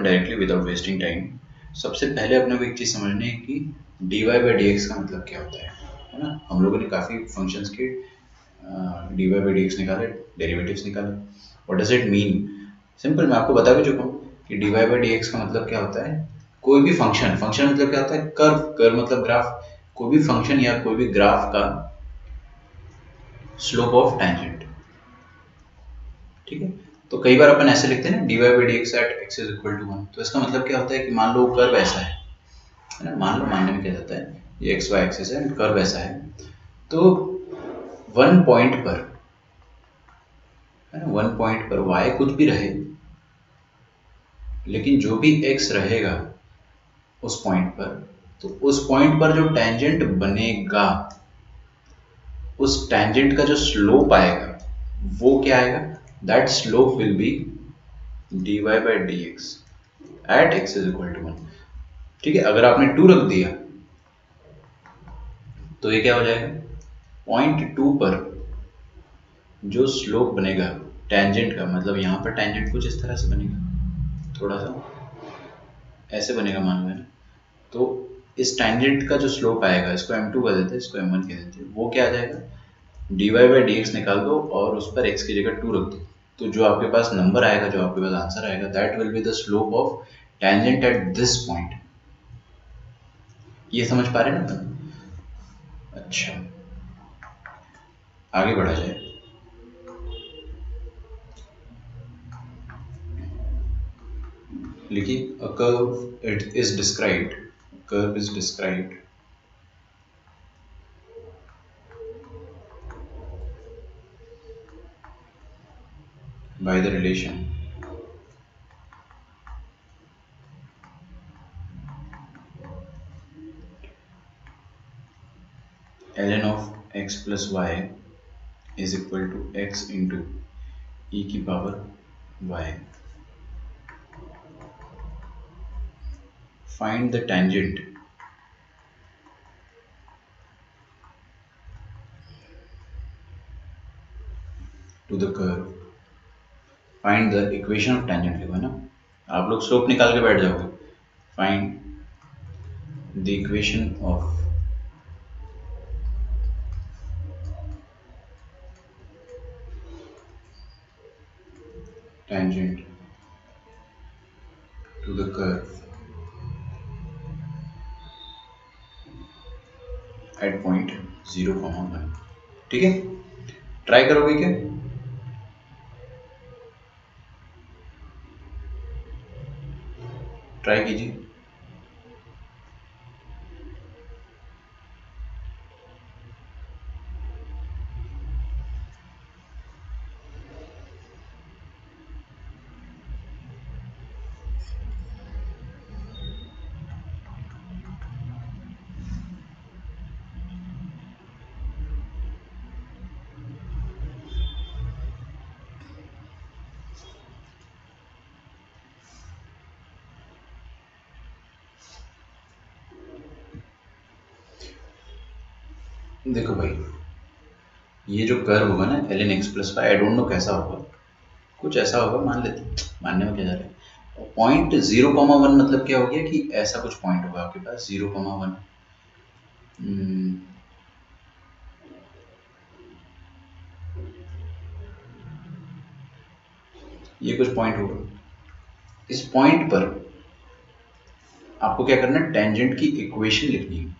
Directly without wasting time. सबसे पहले अपने को एक चीज़ समझनी है कि dy बाई डी एक्स का मतलब क्या होता है ना। हम लोगों ने काफ़ी फंक्शंस के dy बाई डी एक्स निकाले, डेरिवेटिव्स निकाले। What does it mean? Simple, मैं आपको बता भी चुका हूँ कि dy बाई डी एक्स का मतलब क्या होता है। कोई भी फंक्शन, फंक्शन मतलब क्या होता है, कर्व, कर्व मतलब ग्राफ, कोई भी फंक्शन या कोई भी ग्राफ का स्लोप ऑफ टेंजेंट। ठीक है, तो कई बार अपन ऐसे लिखते हैं ना, dy by d x at x is equal to 1। तो इसका मतलब क्या होता है कि मान लो कर्व ऐसा है ना, मान लो, मानने में क्या जाता है, ये एक्स वाई एक्सिस है, कर्व ऐसा है, तो वन पॉइंट पर है ना, वन पॉइंट पर वाई कुछ भी रहे, लेकिन जो भी एक्स रहेगा उस पॉइंट पर, तो उस पॉइंट पर जो टेंजेंट बनेगा, उस टेंजेंट का जो स्लोप आएगा वो क्या आएगा, that slope will be dy by d x at x is equal to 1। ठीक है, अगर आपने 2 रख दिया तो ये क्या हो जाएगा, पॉइंट 2 पर जो स्लोप बनेगा टेंजेंट का, मतलब यहाँ पर टेंजेंट कुछ इस तरह से बनेगा, थोड़ा सा ऐसे बनेगा मान लो, तो इस टेंजेंट का जो स्लोप आएगा, इसको m2 कह देते हैं, इसको m1 कह देते हैं, वो क्या आ जाएगा, dy बाई डी एक्स निकाल दो और उस पर x की जगह 2 रख दो, तो जो आपके पास नंबर आएगा, जो आपके पास आंसर आएगा, that will be the slope of tangent at this point. ये समझ पा रहे हैं ना? अच्छा, आगे बढ़ा जाए। लिखिए, a curve it is described, curve is described by the relation ln of x plus y is equal to x into e की power y। Find the tangent to the curve। Find the equation of tangent लिखो, है ना, आप लोग slope निकाल के बैठ जाओगे। Find the equation of tangent to the curve at point 0,1। ठीक है, ट्राई करोगे क्या? ट्राई कीजिए। देखो भाई, ये जो कर्व होगा ना ln x plus y, I don't know कैसा होगा, कुछ ऐसा होगा, मान लेते, मानने में क्या जा रहा है। पॉइंट 0,1 मतलब क्या हो गया कि ऐसा कुछ पॉइंट होगा आपके पास 0,1, ये कुछ पॉइंट होगा। इस पॉइंट पर आपको क्या करना है, टेंजेंट की इक्वेशन लिखनी है।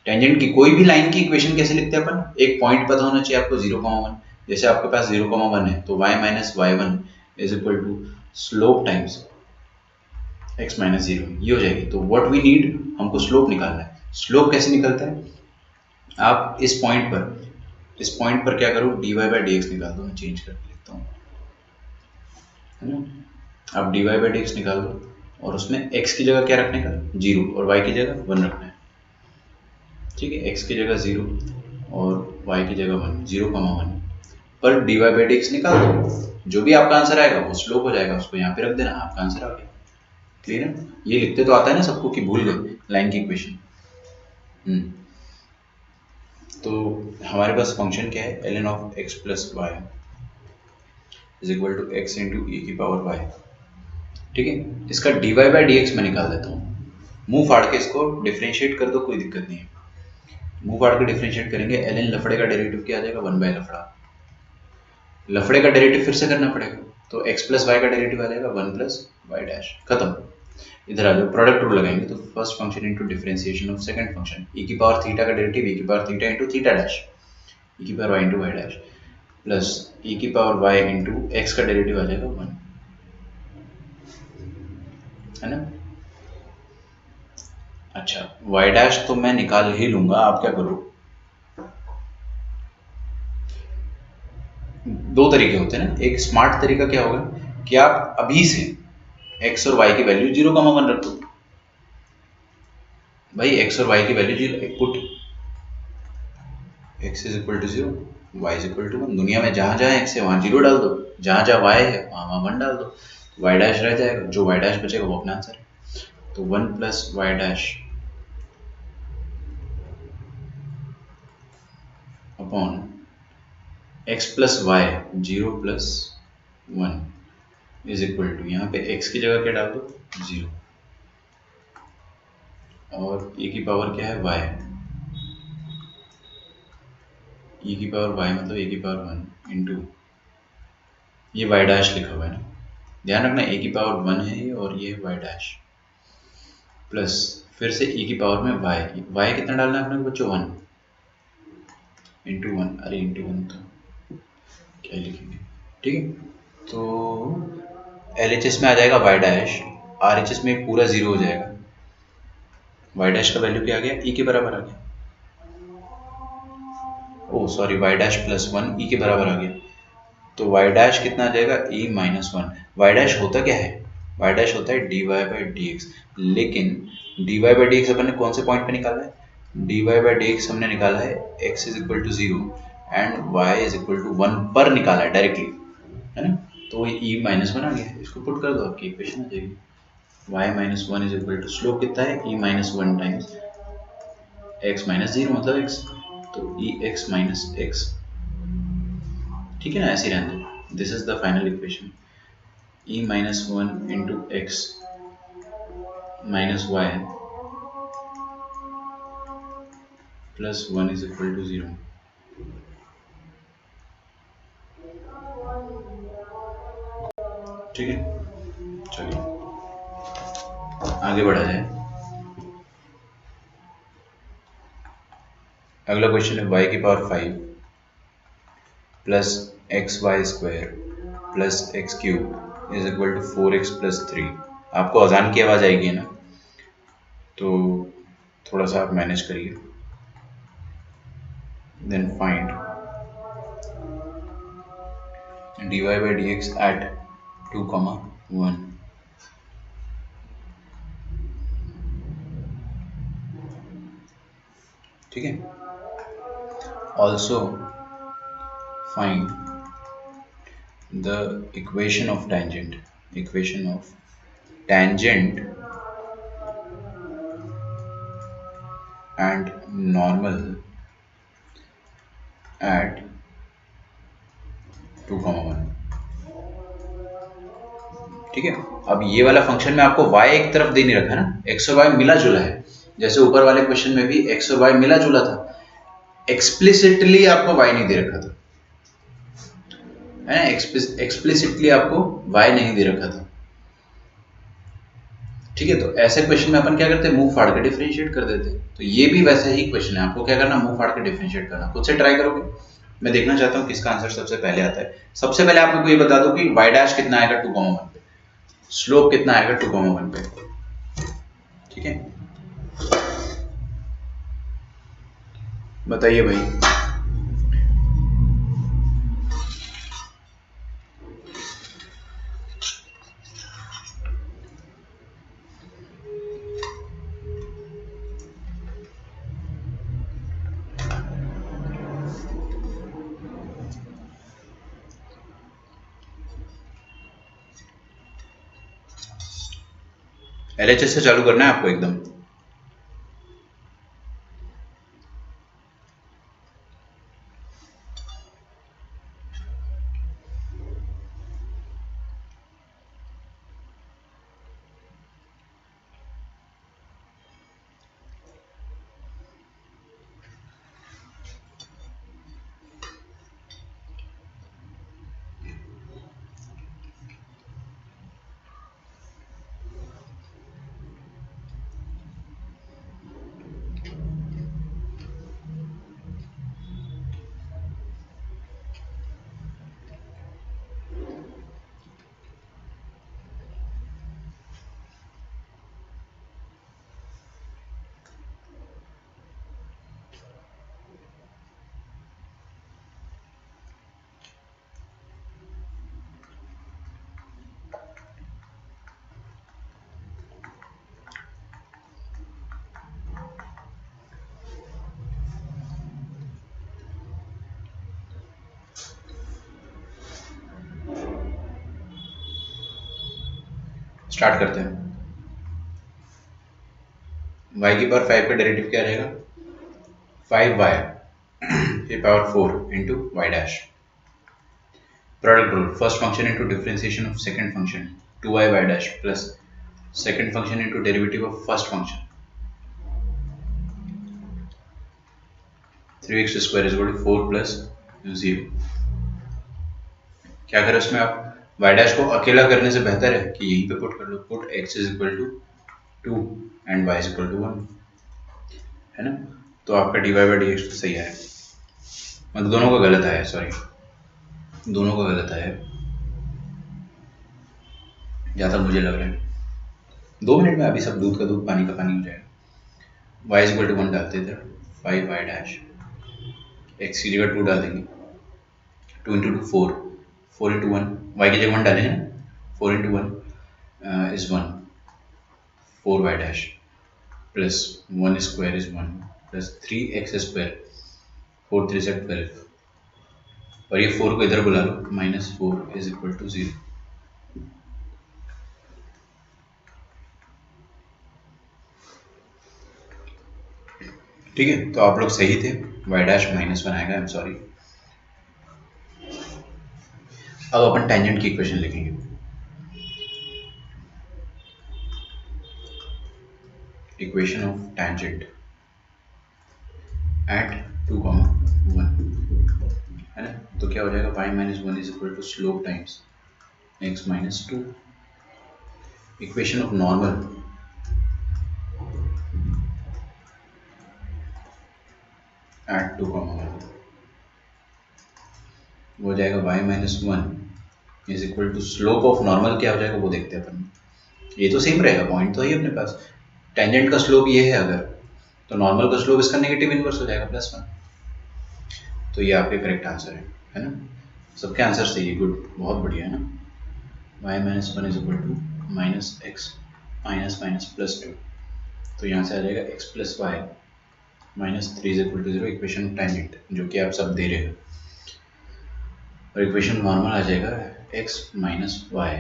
टेंजेंट की कोई भी लाइन की इक्वेशन कैसे लिखते हैं अपन, एक पॉइंट पता होना चाहिए आपको 0,1। जैसे आपके पास 0,1 है तो y minus y one is equal to slope times x minus 0, ये हो जाएगी। तो व्हाट वी नीड, हमको स्लोप निकालना है। स्लोप कैसे निकलता है, आप इस पॉइंट पर क्या करो, dy बाई डी एक्स निकाल दो, मैं चेंज करके लिखता हूँ, है ना। आप dy बाई डी एक्स निकाल दो और उसमें x की जगह क्या रखने का, 0, और y की जगह 1 रखना है। ठीक है, x की जगह 0 और y की जगह 1, 0,1 पर dy बाई डी एक्स निकाल दो, जो भी आपका आंसर आएगा वो स्लोप हो जाएगा, उसको यहाँ पे रख देना, आपका आंसर आ गया। क्लियर है? ये लिखते तो आता है ना सबको कि भूल गए लाइन की इक्वेशन। तो हमारे पास फंक्शन क्या है, ln of x plus y is equal to x into e की पावर वाई। ठीक है, इसका dy बाई डी एक्स मैं निकाल देता हूँ। मुंह फाड़ के इसको डिफ्रेंशिएट कर दो, कोई दिक्कत नहीं है। मुंह फाड़ के डिफ्रेंशिएट करेंगे, ln लफड़े का डेरिवेटिव क्या आ जाएगा, 1 बाय लफड़ा। लफड़े का डेरिवेटिव फिर से करना पड़ेगा, तो x प्लस वाई का डेरिवेटिव आ जाएगा 1 प्लस वाई डैश, खत्म। इधर आ जाओ, प्रोडक्ट रूल लगाएंगे, तो first function into differentiation of second function, e की पावर थीटा का डेरिवेटिव e की power theta into theta dash, e की power y into y dash, plus e की पावर वाई इंटू एक्स का derivative आ जाएगा 1, है ना। अच्छा, वाई डैश तो मैं निकाल ही लूंगा, आप क्या करो, दो तरीके होते हैं ना। एक स्मार्ट तरीका क्या होगा कि आप अभी से x और y की वैल्यू 0,1 रख दो। भाई x और y की value 0 put x is equal to 0, y is equal to 1। दुनिया में जहां जहां x है वहां 0 डाल दो, जहां जहां y है वहां वहां 1 डाल दो, तो y डैश रह जाएगा, जो y डैश बचेगा वो अपना आंसर है। तो 1 plus y dash upon x plus y 0 plus 1 is equal to, यहाँ पे x की जगह क्या डाल दो 0, और e की पावर क्या है y, e की पावर y मतलब e की पावर 1 इंटू ये y डैश लिखा हुआ है ना, ध्यान रखना a की पावर 1 है ये, और ये y डैश, प्लस फिर से e की पावर में y कितना डालना है अपने को बच्चों 1 इंटू 1, अरे इंटू 1 तो क्या लिखेंगे, ठीक है। तो LHS में आ जाएगा y डैश, RHS में पूरा 0 हो जाएगा, y डैश का वैल्यू क्या आ गया, e के बराबर आ गया, oh sorry y dash plus 1 e के बराबर आ गया, तो y डैश कितना आ जाएगा e माइनस 1। y डैश होता क्या है, y डैश होता है dy बाई डी एक्स, लेकिन dy by d x upon ने कौन से पॉइंट पे निकाला है, dy बाई डी एक्स हमने निकाला है x is equal to 0 and y is equal to 1 पर निकाला है डायरेक्टली, है ना। तो ये e माइनस 1 आ गया, इसको पुट कर दो, आपकी इक्वेशन आ जाएगी y minus 1 is equal to, slope कितना है e minus 1 times x minus 0 मतलब x, तो e x माइनस x, ठीक है ना, ऐसे ही रहने दो। This is the final equation, e minus 1 into x minus y plus 1 is equal to 0। ठीक है, चलिए आगे बढ़ा जाए। अगला क्वेश्चन है y की power 5 plus x y square plus x cube is equal to 4x plus 3। आपको अजान की आवाज़ आएगी ना, तो थोड़ा सा आप मैनेज करिए। Then find dy by d x at 2,1। ठीक है, also find the equation of tangent and normal at 2,1। ठीक है, अब ये वाला फंक्शन में आपको y एक तरफ दे नहीं रखा ना, x और y मिला जुला है, जैसे ऊपर वाले क्वेश्चन में भी x और y मिला जुला था, एक्सप्लिसिटली आपको y नहीं दे रखा था, है ना, एक्सप्लिसिटली आपको y नहीं दे रखा था। ठीक है, तो ऐसे क्वेश्चन में अपन क्या करते हैं, मुंह फाड़ के डिफरेंशिएट कर देते हैं। तो ये भी वैसा ही क्वेश्चन है, आपको क्या करना, मुंह फाड़ के डिफरेंशिएट करना। खुद से ट्राई करोगे, मैं देखना चाहता हूँ किसका आंसर सबसे पहले आता है। सबसे पहले आप मेरे को ये बता दो कि y डैश कितना आएगा 2,1 पे, स्लोप कितना आएगा 2,1 पे। ठीक है, बताइए भाई। LHS से चालू करना है आपको एकदम। स्टार्ट करते हैं। y की पावर 5 का डेरिवेटिव क्या रहेगा? 5y की power 4 into y dash. Product rule, first function into differentiation of second function 2y y dash plus second function into derivative of first function 3x square is equal to 4 plus 0। क्या करें उसमें आप? y dash को अकेला करने से बेहतर है कि यहीं पे पुट कर लो। Put x is equal to 2 and y is equal to 1, है ना? तो आपका dy बाई डी एक्स तो सही आया, मतलब दोनों का गलत आया, सॉरी दोनों का गलत आया जहाँ तक मुझे लग रहा है। 2 मिनट में अभी सब दूध का दूध पानी का पानी हो जाएगा। y इज इक्वल टू 1 डालते इधर, 5y डैश, x की जगह 2 डाल देंगे, 2 इंटू 2 4, 4 इंटू 1, y की जगह 1 डालेंगे ना, 4 into 1 is 1, 4y dash plus 1 square is 1 plus 3x square, 4 3 से 12, और ये 4 को इधर बुला लो, -4 इज इक्वल टू 0। ठीक है, तो आप लोग सही थे, y डैश -1 आएगा, आई एम सॉरी। अब अपन टेंजेंट की इक्वेशन लिखेंगे। इक्वेशन ऑफ टेंजेंट एट 2, 1, है ना? तो क्या हो जाएगा? y -1 is equal to slope times x -2। Equation of normal at 2, 1 हो जाएगा y -1 is equal to slope of normal. क्या हो जाएगा वो देखते हैं अपन। ये तो सेम रहेगा, पॉइंट तो है अपने पास। टेंजेंट का स्लोप ये है अगर, तो नॉर्मल का स्लोप इसका नेगेटिव इनवर्स हो जाएगा +1। तो ये आपके करेक्ट आंसर है ना? सबके आंसर सही है, गुड, बहुत बढ़िया, है ना? y -1 is equal to -x +2, तो यहाँ से आ जाएगा x plus y -3 is equal to 0, equation of tangent जो कि आप सब दे रहे हो। और इक्वेशन नॉर्मल आ जाएगा x minus y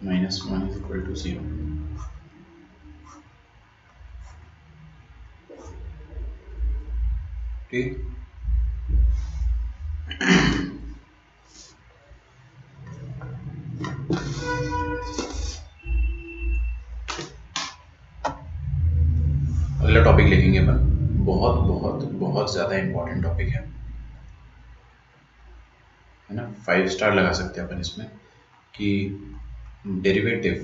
-1 is equal to 0। ठीक, अगला टॉपिक लिखेंगे अपन, बहुत बहुत बहुत ज़्यादा इंपॉर्टेंट टॉपिक है ना? 5 स्टार लगा सकते हैं अपन इसमें कि derivative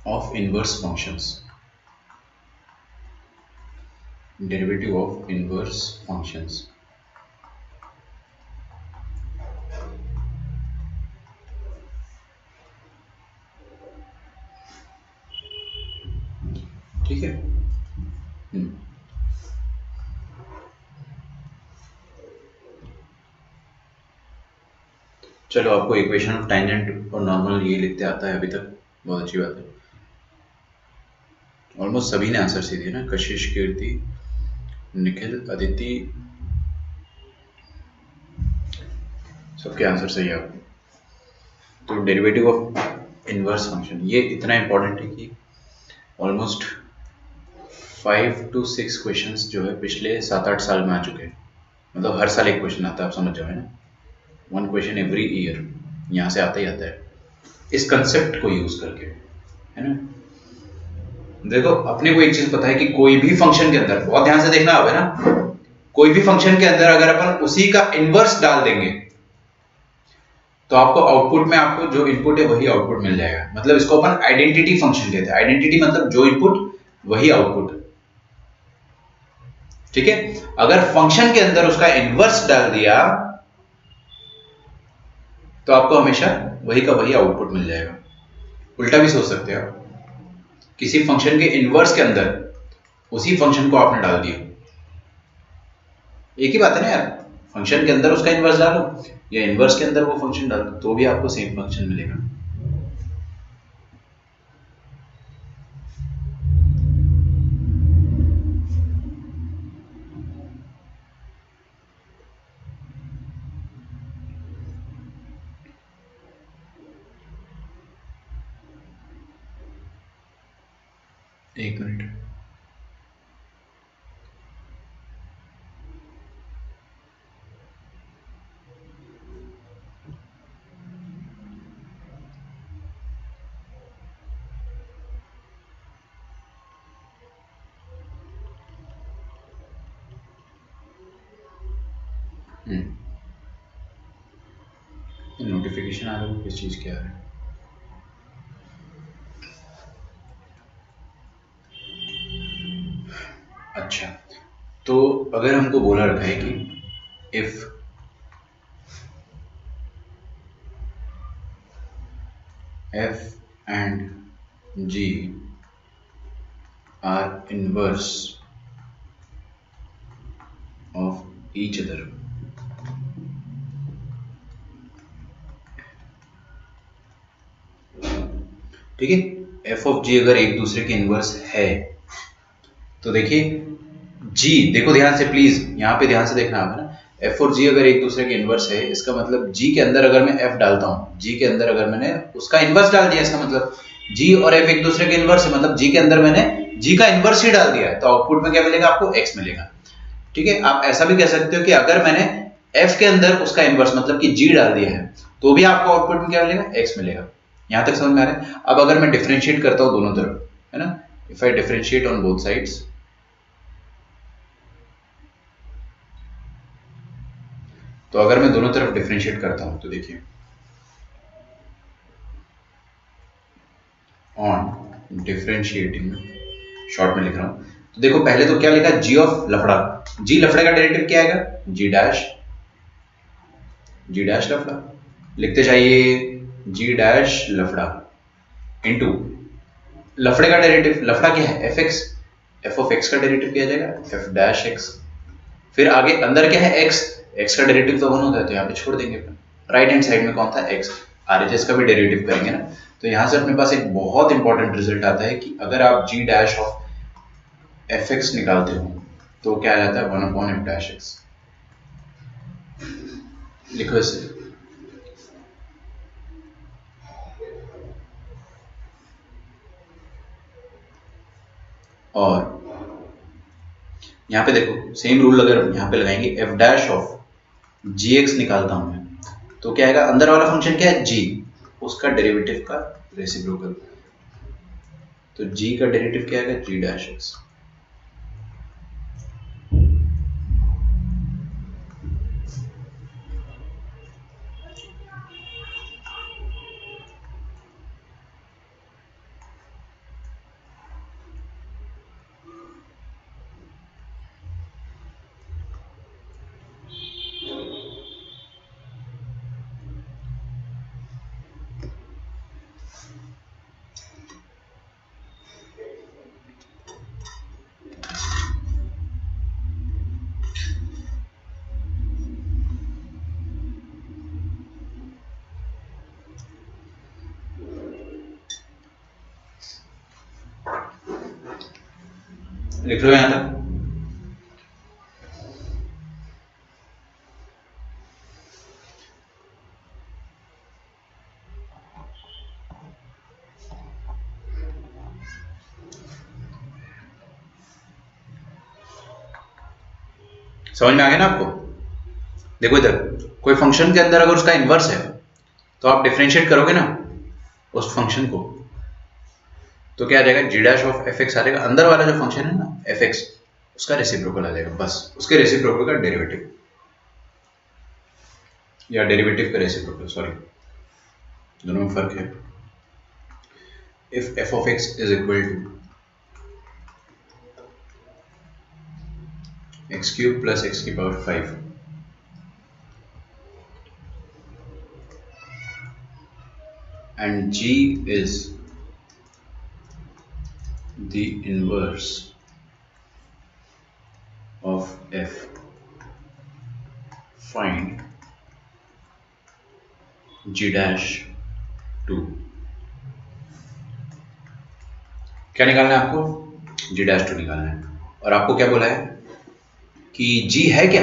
of inverse functions, derivative of inverse functions. ठीक है, चलो, आपको इक्वेशन ऑफ टेंजेंट और नॉर्मल ये लिखते आता है अभी तक, बहुत अच्छी बात है। ऑलमोस्ट सभी ने आंसर सही दिया ना, कशिश, कीर्ति, निखिल, अदिति, सबके आंसर सही है आपको। तो डेरिवेटिव ऑफ इनवर्स फंक्शन ये इतना इंपॉर्टेंट है कि ऑलमोस्ट 5 to 6 क्वेश्चंस जो है पिछले 7-8 साल में आ चुके हैं। मतलब हर साल एक क्वेश्चन आता है, आप समझ जाओ, है ना? 1 क्वेश्चन एवरी ईयर यहाँ से आता ही आता है, इस कंसेप्ट को यूज करके, है ना? देखो, अपने को एक चीज पता है कि कोई भी फंक्शन के अंदर, बहुत ध्यान से देखना होगा ना, कोई भी फंक्शन के अंदर अगर अपन उसी का इनवर्स डाल देंगे तो आपको आउटपुट में, आपको जो इनपुट है वही आउटपुट मिल जाएगा। मतलब इसको अपन आइडेंटिटी फंक्शन कहते हैं। आइडेंटिटी मतलब जो इनपुट वही आउटपुट, ठीक है? अगर फंक्शन के अंदर उसका इनवर्स डाल दिया तो आपको हमेशा वही का वही आउटपुट मिल जाएगा। उल्टा भी सोच सकते हो आप, किसी फंक्शन के इनवर्स के अंदर उसी फंक्शन को आपने डाल दिया, एक ही बात है ना यार। फंक्शन के अंदर उसका इनवर्स डालो या इनवर्स के अंदर वो फंक्शन डालो, तो भी आपको सेम फंक्शन मिलेगा। एक मिनट। नोटिफिकेशन आ रहा है, किस चीज़ के आ रहा है? अच्छा, तो अगर हमको बोला रखा है कि if f and g are inverse of each other, ठीक है। एफ ऑफ जी अगर एक दूसरे के इनवर्स है तो देखिए जी, देखो ध्यान से प्लीज, यहाँ पे ध्यान से देखना आप, है ना। एफ और जी अगर एक दूसरे के इनवर्स है, इसका मतलब जी के अंदर अगर मैं एफ डालता हूँ, जी के अंदर अगर मैंने उसका इनवर्स डाल दिया, इसका मतलब जी और एफ एक दूसरे के इनवर्स है, मतलब जी के अंदर मैंने जी का इनवर्स ही डाल दिया है, तो आउटपुट में क्या मिलेगा आपको? एक्स मिलेगा, ठीक है। आप ऐसा भी कह सकते हो कि अगर मैंने एफ के अंदर उसका इनवर्स मतलब कि जी डाल दिया है, तो भी आपको आउटपुट में क्या मिलेगा? एक्स मिलेगा। यहां तक समझ में आ रहा है? अब अगर मैं डिफ्रेंशिएट करता हूं दोनों तरफ, है ना, if I differentiate on both sides, तो अगर मैं दोनों तरफ डिफ्रेंशिएट करता हूं तो देखिए, ऑन डिफ्रेंशिएटिंग, शॉर्ट में लिख रहा हूं, तो देखो पहले तो क्या लिखा? जी ऑफ लफड़ा, जी लफड़े का डेरिवेटिव क्या आएगा? जी डैश, जी डैश लफड़ा, लिखते जाइए, जी डैश लफड़ा इनटू लफड़े का डेरिवेटिव, लफड़ा क्या है? F x, F of x का डेरिवेटिव क्या आ जाएगा? एफ डैश एक्स, फिर आगे अंदर क्या है? एक्स, एक्स का डेरिवेटिव तो 1 होता है, तो यहाँ पे छोड़ देंगे, राइट हैंड साइड में कौन था? एक्स, आरएचएस का भी डेरिवेटिव करेंगे ना, तो यहाँ से अपने पास एक बहुत इंपॉर्टेंट रिजल्ट आता है कि अगर आप जी डैश ऑफ एफ एक्स निकालते हो तो क्या आ जाता है? 1/f डैश एक्स, लिखो इसे। और यहाँ पे देखो सेम रूल अगर यहाँ पे लगाएंगे, f dash of g x निकालता हूं मैं, तो क्या आएगा? अंदर वाला फंक्शन क्या है? जी, उसका डेरिवेटिव का रेसिप्रोकल, तो जी का डेरिवेटिव क्या आएगा? जी डैश एक्स। लिख लो यहां तक। समझ में आ गया ना आपको? देखो इधर कोई फंक्शन के अंदर अगर उसका इनवर्स है तो आप डिफरेंशिएट करोगे ना उस फंक्शन को, तो क्या आ जाएगा? जी डैश ऑफ एफ एक्स आ जाएगा, अंदर वाला जो फंक्शन है ना एफ एक्स, उसका रेसिप्रोकल आ जाएगा, बस उसके रेसिप्रोकल का डेरिवेटिव, या डेरिवेटिव का रेसिप्रोकल, सॉरी दोनों में फर्क है। If f of x is equal to x cube plus x की power 5, and g is the inverse of f, find g dash 2। क्या निकालना है आपको? g dash 2 निकालना है। और आपको क्या बोला है कि g है क्या?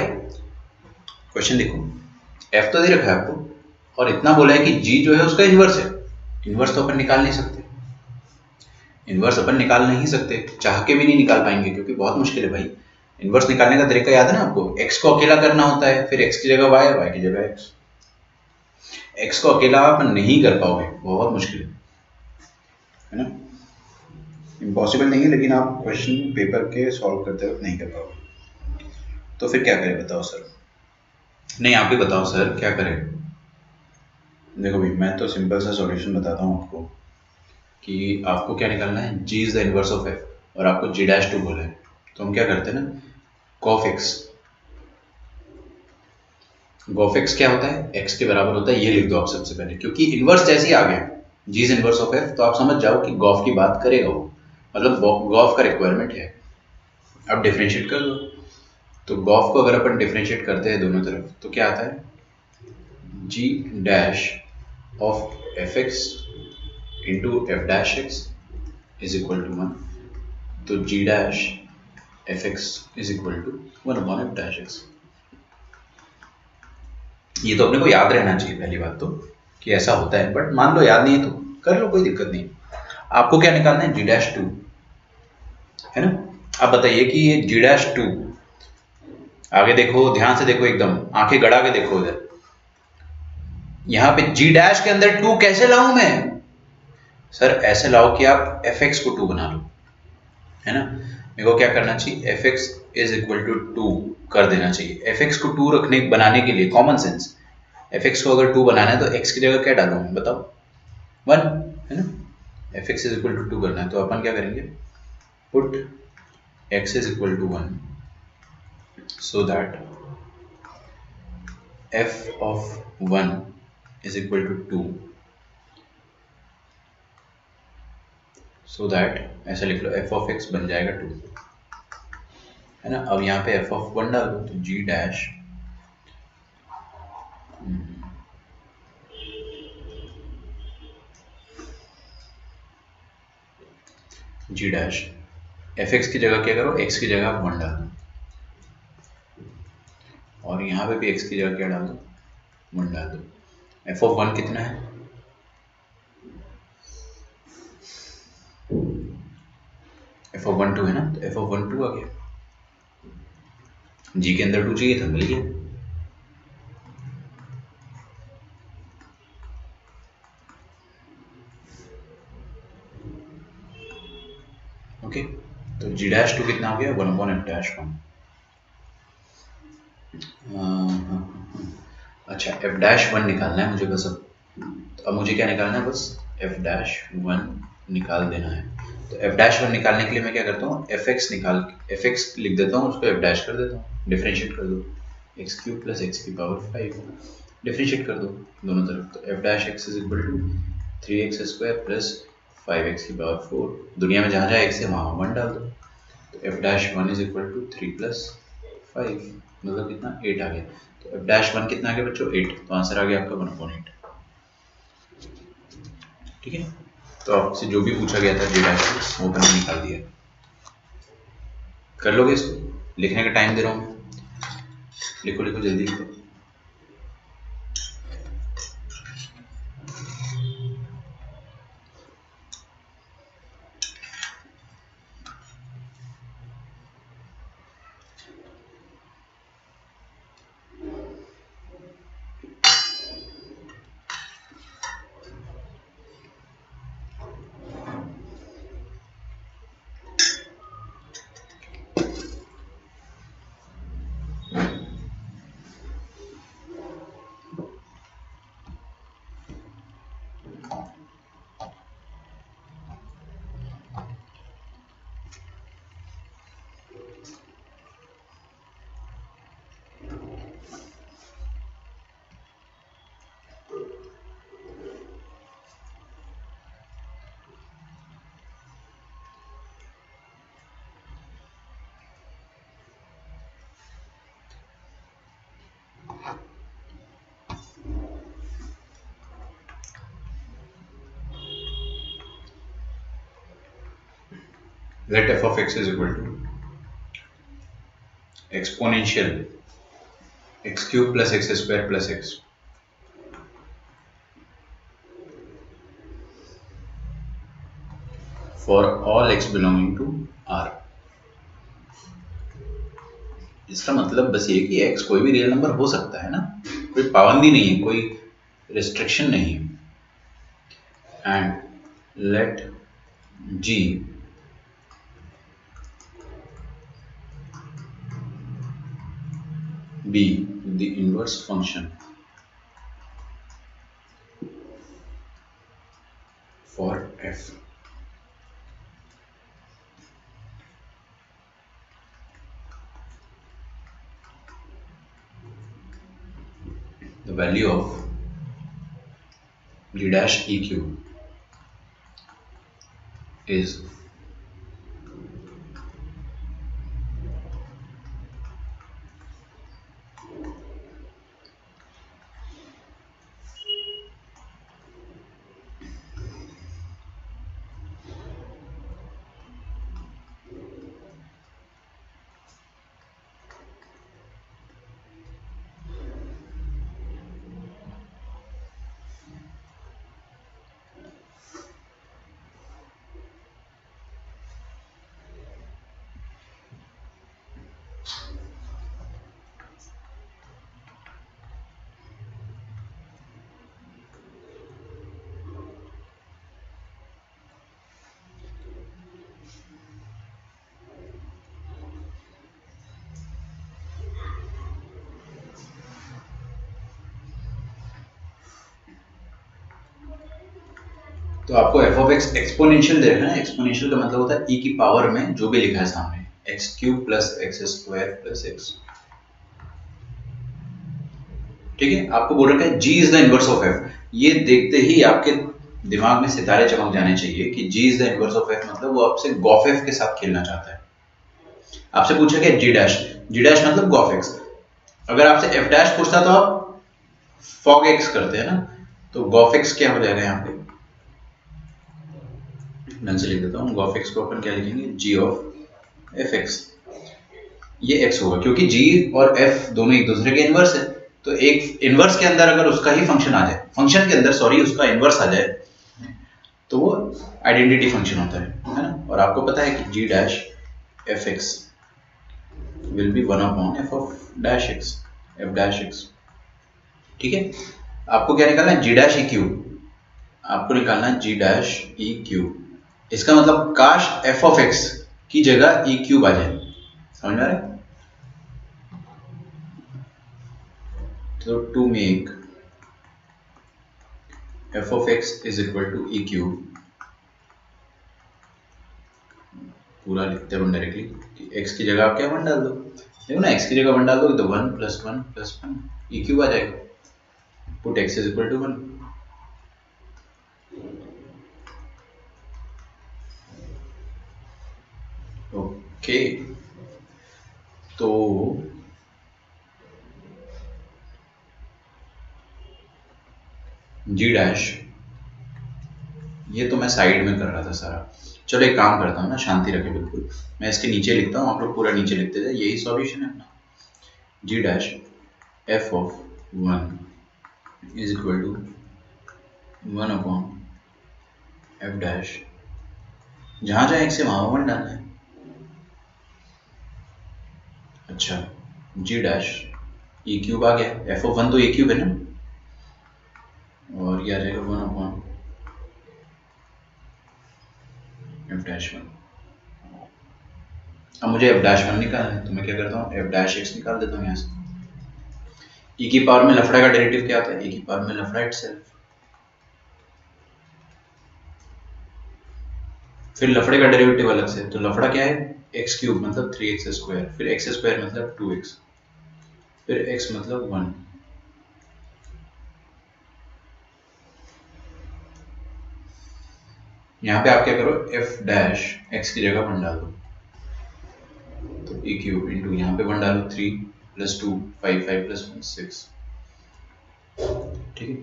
क्वेश्चन देखो, f तो दे रखा है आपको, और इतना बोला है कि g जो है उसका इनवर्स है, इनवर्स तो अपन निकाल नहीं सकते, इन्वर्स अपन निकाल नहीं सकते, चाह के भी नहीं निकाल पाएंगे क्योंकि बहुत मुश्किल है भाई। इन्वर्स निकालने का तरीका याद है ना आपको, x को अकेला करना होता है, फिर x की जगह y, y की जगह x। x को अकेला आप नहीं कर पाओगे, बहुत मुश्किल है ना, इम्पॉसिबल नहीं है, लेकिन आप क्वेश्चन पेपर के सॉल्व करते वक्त नहीं कर पाओगे। तो फिर क्या करें बताओ सर? नहीं आप ही बताओ सर क्या करें। देखो भाई मैं तो सिंपल सा सॉल्यूशन बताता हूँ आपको कि आपको क्या निकालना है, g is the inverse of f और आपको g डैश टू बोला है, तो हम क्या करते हैं ना, कॉफ एक्स। गॉफ एक्स क्या होता है, x के बराबर होता है, ये लिख दो आप सबसे पहले, क्योंकि इनवर्स जैसे ही आ गया g is inverse of f तो आप समझ जाओ कि गॉफ की बात करेगा वो, मतलब गॉफ का रिक्वायरमेंट है। अब डिफरेंशिएट कर दो, तो गॉफ को अगर अपन डिफरेंशिएट करते हैं दोनों तरफ तो क्या आता है, g dash of f x into f dash x is equal to 1, तो g dash f x is equal to 1 upon f dash x. ये तो अपने को याद रहना चाहिए पहली बात तो कि ऐसा होता है, बट मान लो याद नहीं है तो कर लो, कोई दिक्कत नहीं। आपको क्या निकालना है, g डैश टू, है ना। अब बताइए कि ये g डैश टू, आगे देखो, ध्यान से देखो, एकदम आंखें गड़ा के देखो इधर, यहाँ पे g डैश के अंदर टू कैसे लाऊं मैं? सर ऐसे लाओ कि आप एफ एक्स को टू बना लो, है ना। मेरे को क्या करना चाहिए, f x is equal to two कर देना चाहिए। एफ एक्स को टू रखने बनाने के लिए कॉमन सेंस, एफ एक्स को अगर टू बनाना है तो एक्स की जगह क्या डालूं मैं बताओ, 1, है ना। F x is equal to two करना है तो अपन क्या करेंगे, put x is equal to 1 so that f of 1 is equal to 2, so that ऐसा लिख लो f of x बन जाएगा 2, है ना। अब यहाँ पे f of 1 डाल दो तो g डैश एफ एक्स की जगह क्या करो, x की जगह आप 1 डाल दो, और यहाँ पे भी x की जगह क्या डाल दो, 1 डाल दो। f of 1 कितना है, f of 1 2 है ना, तो f of 1 2 आ गया, g के अंदर 2 चाहिए था, मिल गया। ओके, तो g डैश टू कितना हो गया, 1 अपॉन एफ डैश 1। अच्छा एफ डैश 1 निकालना है मुझे बस। अब मुझे क्या निकालना है, बस एफ डैश 1 निकाल देना है। तो एफ डैश 1 निकालने के लिए मैं क्या करता हूँ, एफ एक्स एफ एक्स लिख देता हूँ, उसको एफ डैश कर देता हूँ, डिफरेंशिएट कर दो, एक्स क्यूब प्लस एक्स की पावर 5, डिफरेंशिएट कर दो दोनों तरफ, तो f dash x is equal to 3x square plus 5x की पावर 4, दुनिया में जहाँ जहाँ एक्स है वहाँ 1 डाल दो, तो f dash 1 is equal to 3 plus 5, मतलब कितना 8 आ गया। तो एफ डैश 1 कितना आ गया बच्चों, 8, तो आंसर आ गया आपका 1/8। ठीक है, तो आपसे जो भी पूछा गया था जी डैश वो मैंने निकाल दिया। कर लोगे इसको, लिखने का टाइम दे रहा हूँ मैं, लिखो लिखो जल्दी लिखो। Let f of x is equal to exponential x cube plus x square plus x, for all x belonging to R. इसका मतलब बस ये कि एक्स कोई भी रियल नंबर हो सकता है ना, कोई पाबंदी नहीं है, कोई रिस्ट्रिक्शन नहीं है। And let G be the inverse function for F. The value of g dash eq is तो आपको एफ ऑफ एक्स एक्सपोनेंशियल दे रखा है। एक्सपोनेंशियल का मतलब होता है ई की पावर में जो भी लिखा है सामने, x cube plus x square plus x. ठीक है, आपको बोल रखा है g is the inverse of f. ये देखते ही आपके दिमाग में सितारे चमक जाने चाहिए कि g is the inverse of f मतलब वो आपसे गॉफ एफ के साथ खेलना चाहता है। आपसे पूछा गया जी डैश, जी डैश मतलब गॉफ एक्स। अगर आपसे एफ डैश पूछता तो आप फॉग एक्स करते हैं ना, तो गॉफ एक्स क्या हो जाएगा यहाँ पे, ढंग से लिख देता हूँ। गॉफ एक्स को अपन क्या लिखेंगे, जी ऑफ एफ एक्स। ये एक्स होगा क्योंकि जी और एफ दोनों एक दूसरे के इनवर्स है, तो एक इनवर्स के अंदर अगर उसका ही फंक्शन आ जाए, फंक्शन के अंदर सॉरी उसका इनवर्स आ जाए, तो वो आइडेंटिटी फंक्शन होता है ना। और आपको पता है कि g dash f x will be one upon f of dash x, f dash x. ठीक है, आपको क्या निकालना है, जी डैश ई क्यू। आपको निकालना है जी डैश ई क्यू। इसका मतलब काश एफ ऑफ एक्स की जगह ई क्यूब आ जाए, समझ में आ रहा है। तो to make f of x is equal to e cube, पूरा लिखते हैं डायरेक्टली कि एक्स की जगह आप क्या वन डाल दो, देखो ना एक्स की जगह वन डाल दो तो one plus one plus one e cube आ जाएगा। Put x is equal to one. Okay, तो जी डैश, ये तो मैं साइड में कर रहा था सारा। चलो एक काम करता हूँ ना, शांति रखे बिल्कुल, मैं इसके नीचे लिखता हूँ, आप लोग पूरा नीचे लिखते जाए, यही सॉल्यूशन है अपना। G dash f of one is equal to one upon f dash, जहाँ जहाँ एक्स है वहाँ वन डालना है। अच्छा, जी डैश ई क्यूब आ गया, एफ ऑफ वन तो ए क्यूब है ना, और ये आ जाएगा one upon f dash one. अब मुझे एफ डैश वन निकालना है, तो मैं क्या करता हूँ, एफ डैश एक्स निकाल देता हूँ यहाँ से। ई की पावर में लफड़ा का डेरिवेटिव क्या होता है, ई की पावर में लफड़ा इटसेल्फ। फिर लफड़े का डेरिवेटिव अलग से, तो लफड़ा क्या है, एक्स क्यूब मतलब थ्री एक्स स्क्वायर, फिर एक्स स्क्वायर मतलब टू एक्स, फिर एक्स मतलब वन। यहाँ पे आप क्या करो, एफ डैश एक्स की जगह वन डाल दो, तो ई क्यूब इंटू यहाँ पे वन डालो, three plus two five, five plus one six. ठीक है,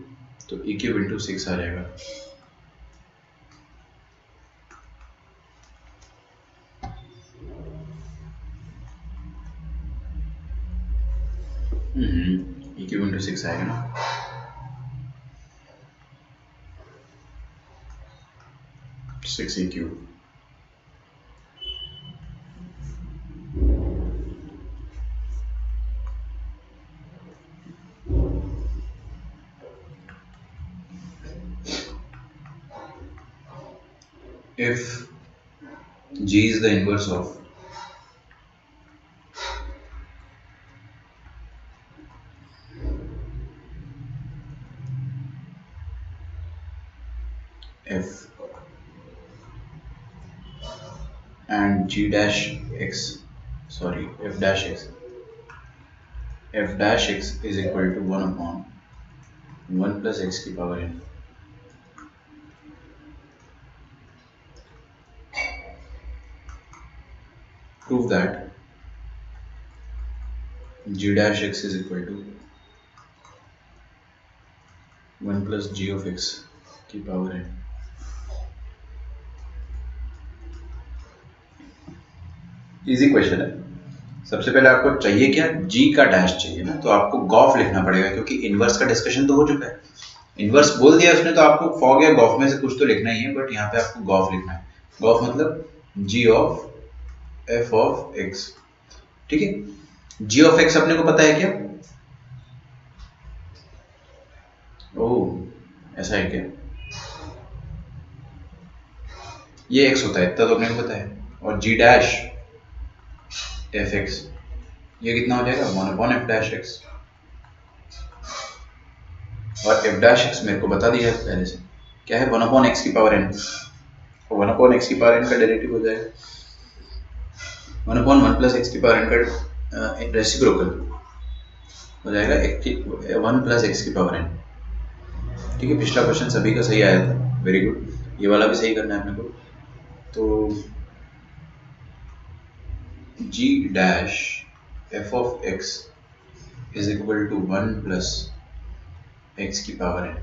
तो ई क्यूब इंटू सिक्स आ जाएगा। ई क्यूब इंटू सिक्स आएगा ना, six E cube. if G is the inverse of F and G dash x, sorry, F dash x, F dash x is equal to 1 upon 1 plus x की power n. Prove that G dash x is equal to 1 plus G of x की power n. Easy question है. सबसे पहले आपको चाहिए क्या, G का dash चाहिए ना, तो आपको गॉफ लिखना पड़ेगा क्योंकि इनवर्स का डिस्कशन तो हो चुका है. इनवर्स बोल दिया उसने तो आपको फॉग या गॉफ में से कुछ तो लिखना ही है, बट यहाँ पे आपको गॉफ लिखना है. गॉफ मतलब G of F of x. ठीक है, G ऑफ x अपने को पता है क्या? ओह ऐसा है क्या? ये x होता है, इतना तो अपने को पता है. और G डैश एफ एक्स ये कितना हो जाएगा, 1 अपॉन एफ डैश एक्स. और एफ डैश एक्स मेरे को बता दिया है पहले से क्या है, 1 अपॉन एक्स की पावर एन. 1 अपॉन एक्स की पावर एन का डेरिवेटिव हो जाएगा 1 अपॉन 1 प्लस एक्स की पावर एन का रेसिप्रोकल हो जाएगा 1 प्लस एक्स की पावर एन. ठीक है, पिछला क्वेश्चन सभी का सही आया था, वेरी गुड. ये वाला भी सही करना है अपने को. तो G dash f of x is equal to 1 plus x की पावर n.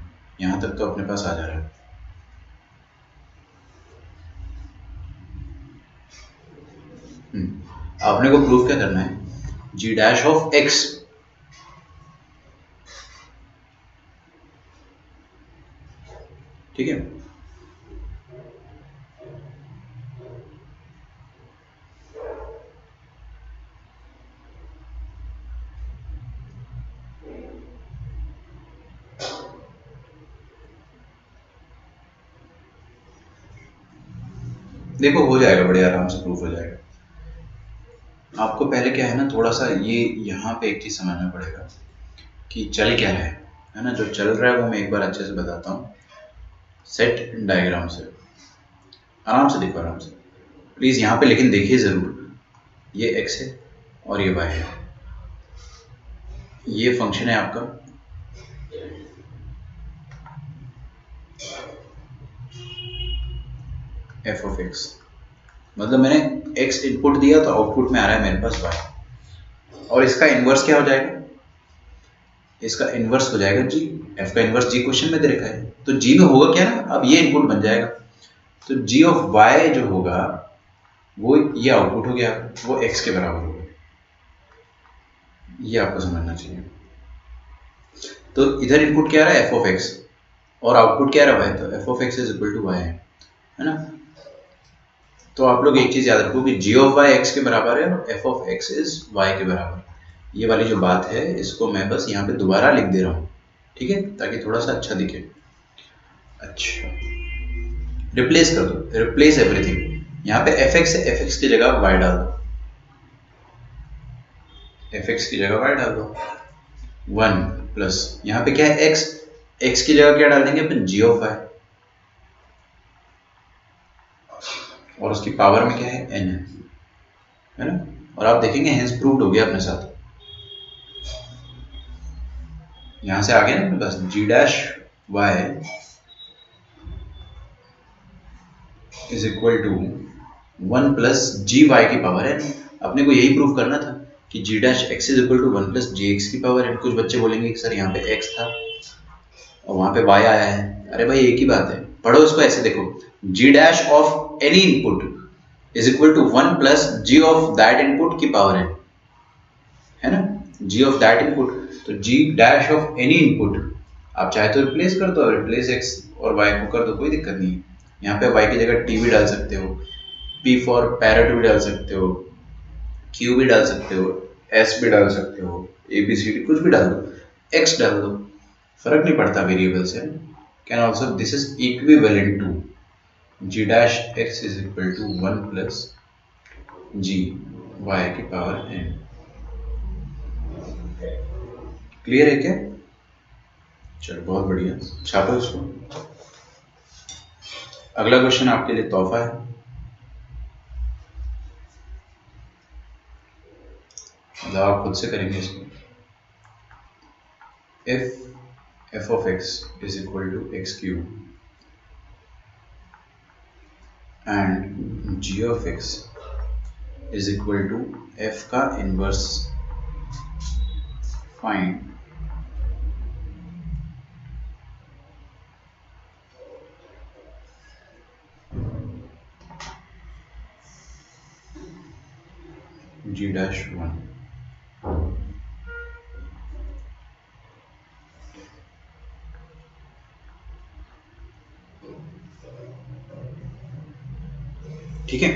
यहाँ तक तो अपने पास आ जा रहा है. आपने को प्रूफ क्या करना है, G dash of x. ठीक है, देखो हो जाएगा, बड़े आराम से प्रूफ हो जाएगा. आपको पहले क्या है ना, थोड़ा सा ये यहाँ पे एक चीज समझना पड़ेगा कि चल क्या रहा है ना. जो चल रहा है वो मैं एक बार अच्छे से बताता हूँ. सेट डायग्राम से आराम से देखो, आराम से प्लीज यहाँ पे, लेकिन देखिए जरूर. ये x है और ये y है. ये फंक्शन है आपका f ऑफ x. मतलब मैंने x इनपुट दिया तो आउटपुट में आ रहा है मेरे पास y. और इसका इनवर्स क्या हो जाएगा, इसका इनवर्स हो जाएगा g. f का इनवर्स g क्वेश्चन में दे रखा है, तो g में होगा क्या ना, अब ये इनपुट बन जाएगा. तो g ऑफ y जो होगा वो ये आउटपुट हो गया, वो x के बराबर होगा. ये आपको समझना चाहिए. तो इधर इनपुट क्या आ रहा है, f ऑफ x, और आउटपुट क्या आ रहा है, तो f of x is equal to y है ना. तो आप लोग एक चीज याद रखो कि g ऑफ y x के बराबर है और f of x is y के बराबर. ये वाली जो बात है इसको मैं बस यहाँ पे दोबारा लिख दे रहा हूँ, ठीक है, ताकि थोड़ा सा अच्छा दिखे. अच्छा, रिप्लेस कर दो, रिप्लेस एवरीथिंग. यहाँ पे fx है, fx की जगह y डाल दो, fx की जगह y डाल दो. 1 प्लस यहाँ पे क्या है x, x की जगह क्या डाल देंगे अपन, g ऑफ y, और उसकी पावर में क्या है, n है ना. और आप देखेंगे हेंस प्रूव्ड हो गया अपने साथ. यहां से आ गया ना बस, g dash y is equal to 1 plus g y की पावर n. अपने को यही प्रूव करना था कि g dash x is equal to 1 plus g x की पावर n. कुछ बच्चे बोलेंगे कि सर यहाँ पे x था और वहां पे y आया है. अरे भाई एक ही बात है, पढ़ो इसको ऐसे. देखो, g dash of any input is equal to 1 plus g of that input की पावर n, है ना. g ऑफ दैट इनपुट, तो g dash of any input आप चाहे तो रिप्लेस कर दो, रिप्लेस x और y को कर दो, कोई दिक्कत नहीं है. यहाँ पे y की जगह t भी डाल सकते हो, p फॉर पैरेट भी डाल सकते हो, q भी डाल सकते हो, s भी डाल सकते हो, a b c d कुछ भी डाल दो, x डाल दो, फर्क नहीं पड़ता वेरिएबल से. Can also this is equivalent to g dash x is equal to 1 plus g y की पावर एन। क्लियर है क्या? चलो बहुत बढ़िया, छापो इसको। अगला क्वेश्चन आपके लिए तोहफा है, मतलब आप खुद से करेंगे इसको। If f of x is equal to x cube and g of x is equal to f का इनवर्स, फाइंड जी डैश 1। ठीक है,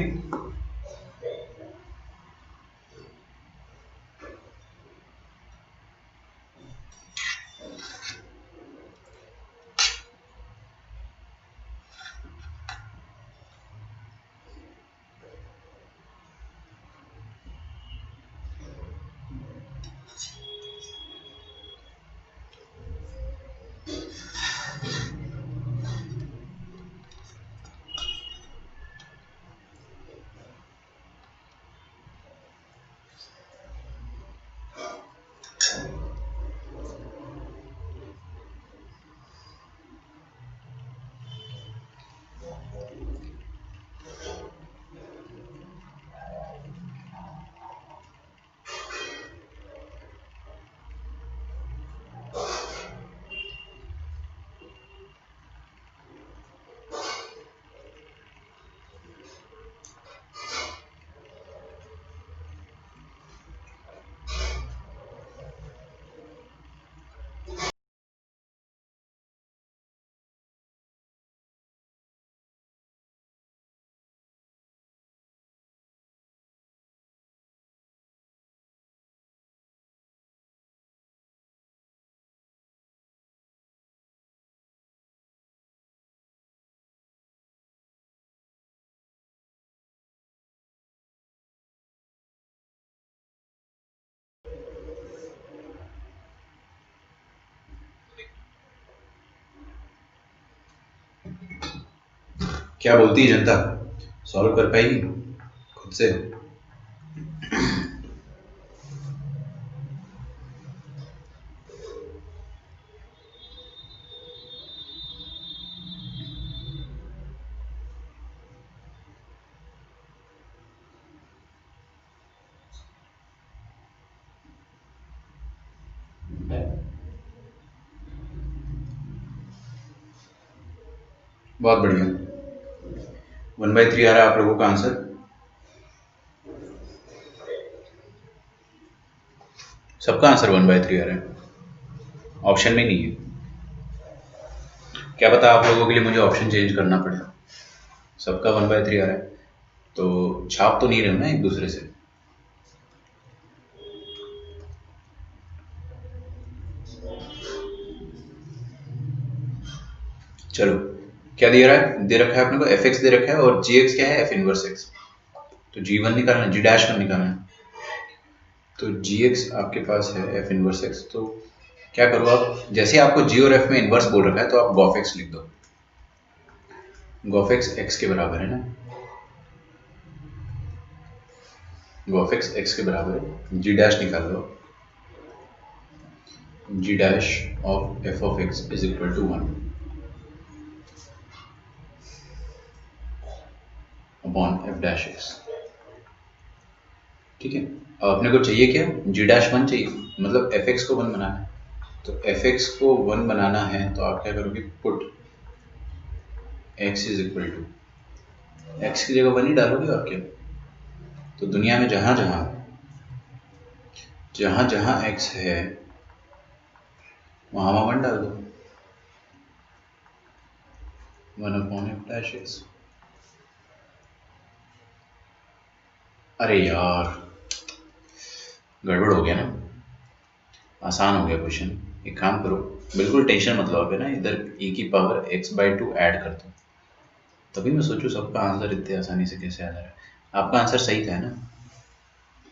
क्या बोलती है जनता, सॉल्व कर पाएगी खुद से? बहुत बढ़िया, 1/3 आ रहा है आप लोगों का आंसर। सबका आंसर 1/3 आ रहा है, ऑप्शन में नहीं है। क्या पता आप लोगों के लिए मुझे ऑप्शन चेंज करना पड़े। सबका 1/3 आ रहा है, तो छाप तो नहीं रहे हो ना एक दूसरे से। चलो, क्या दे रहा है, दे रखा है अपने को एफ एक्स दे रखा है, और जी एक्स क्या है, एफ इनवर्स एक्स। तो जी वन निकालना है, जी डैश वन निकालना है। तो जी एक्स आपके पास है एफ इनवर्स एक्स, तो क्या करो आप, जैसे आपको जी और एफ में इनवर्स बोल रखा है तो आप गॉफ एक्स लिख दो। गॉफ एक्स एक्स के बराबर है ना, गॉफ एक्स एक्स के बराबर है, जी डैश निकाल लो। G dash of f of x is equal to 1 upon f dash x. ठीक है, अब अपने को चाहिए क्या, जी डैश 1 चाहिए, मतलब एफ एक्स को 1 बनाना है। तो एफ एक्स को 1 बनाना है तो आप क्या करोगे, put x is equal to, x की जगह 1 ही डालोगे और क्या। तो दुनिया में जहां जहां जहां जहां एक्स है वहां वहां 1 डाल दो, 1 अपॉन एफ डैश एक्स। अरे यार, गड़बड़ हो गया ना, आसान हो गया क्वेश्चन। एक काम करो, बिल्कुल टेंशन मत लो, अब है ना, इधर e की पावर x/2 ऐड कर दो। तभी मैं सोचूं सबका आंसर इतने आसानी से कैसे आ जा रहा है। आपका आंसर सही था, है ना?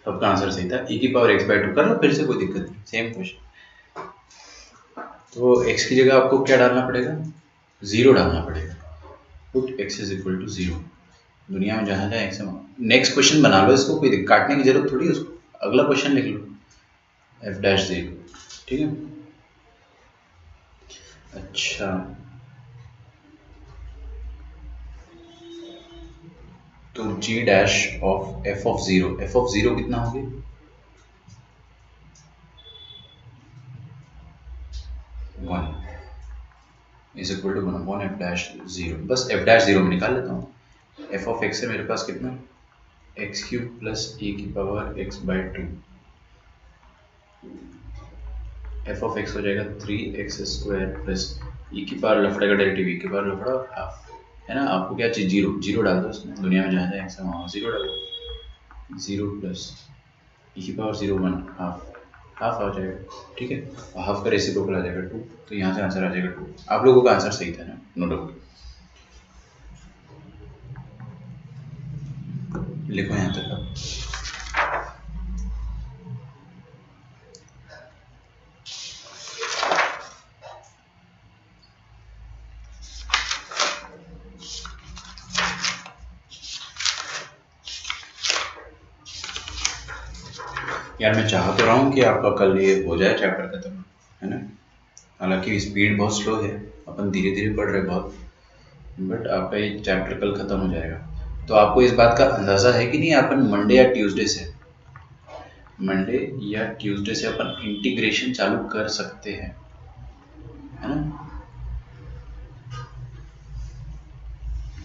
सबका आंसर सही था। e⁻x/2 कर लो फिर से, कोई दिक्कत नहीं, सेम क्वेश्चन। तो x की जगह आपको क्या डालना पड़ेगा? 0 डालना पड़ेगा। Put x is equal to 0। दुनिया में जहाँ जहाँ x है, नेक्स्ट क्वेश्चन बना लो इसको, कोई काटने की जरूरत थोड़ी है उसको, अगला क्वेश्चन लिख लो f'0। ठीक है। अच्छा, तो g dash of f(0), f(0) कितना हो गया? 1 इज इक्वल टू 1/f'0। बस f'0 में निकाल लेता हूँ। f ऑफ x है मेरे पास कितना? x³ plus e⁻x/2। f of x हो जाएगा 3x² प्लस लफड़े का डेरिवेटिव लफड़ा और हाफ, है ना? आपको क्या चाहिए? 0 डाल दो इसमें, दुनिया में जहाँ जहाँ x है वहाँ 0 डालो। 0 प्लस e⁻0 1 हाफ आ जाएगा। ठीक है, और हाफ का रेसिप्रोकल आ जाएगा 2, तो यहाँ से आंसर आ जाएगा 2। आप लोगों का आंसर सही था ना, नो डाउट। लिखो यहाँ तक आप। यार मैं चाह तो रहा हूँ कि आपका कल ये हो जाए चैप्टर खत्म, है ना? हालांकि स्पीड बहुत स्लो है, अपन धीरे धीरे पढ़ रहे बहुत, बट आपका ये चैप्टर कल खत्म हो जाएगा। तो आपको इस बात का अंदाज़ा है कि नहीं, अपन मंडे या ट्यूसडे से अपन इंटीग्रेशन चालू कर सकते हैं, है ना?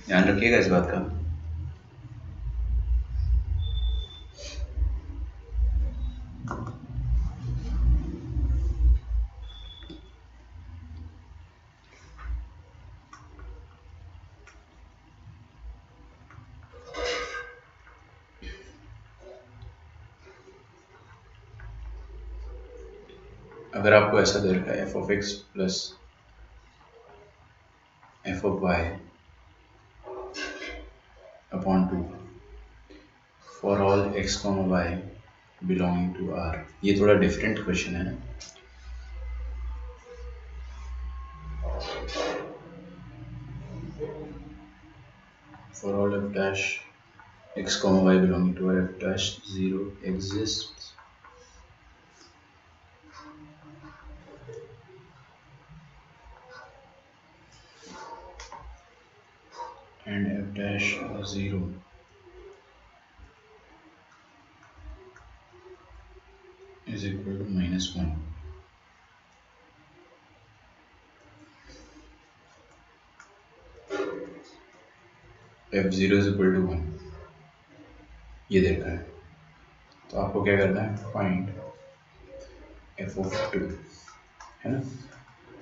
ध्यान रखिएगा इस बात का। अगर आपको ऐसा दे रखा है f of x plus f of y upon 2 for all x, y belonging to R, ये थोड़ा डिफरेंट क्वेश्चन है ना? For all f dash x, y belonging to R, f डैश 0 exists and f dash 0 is equal to -1। f(0) is equal to 1 ये देखा है। तो आपको क्या करना है? फाइंड f of 2, है ना?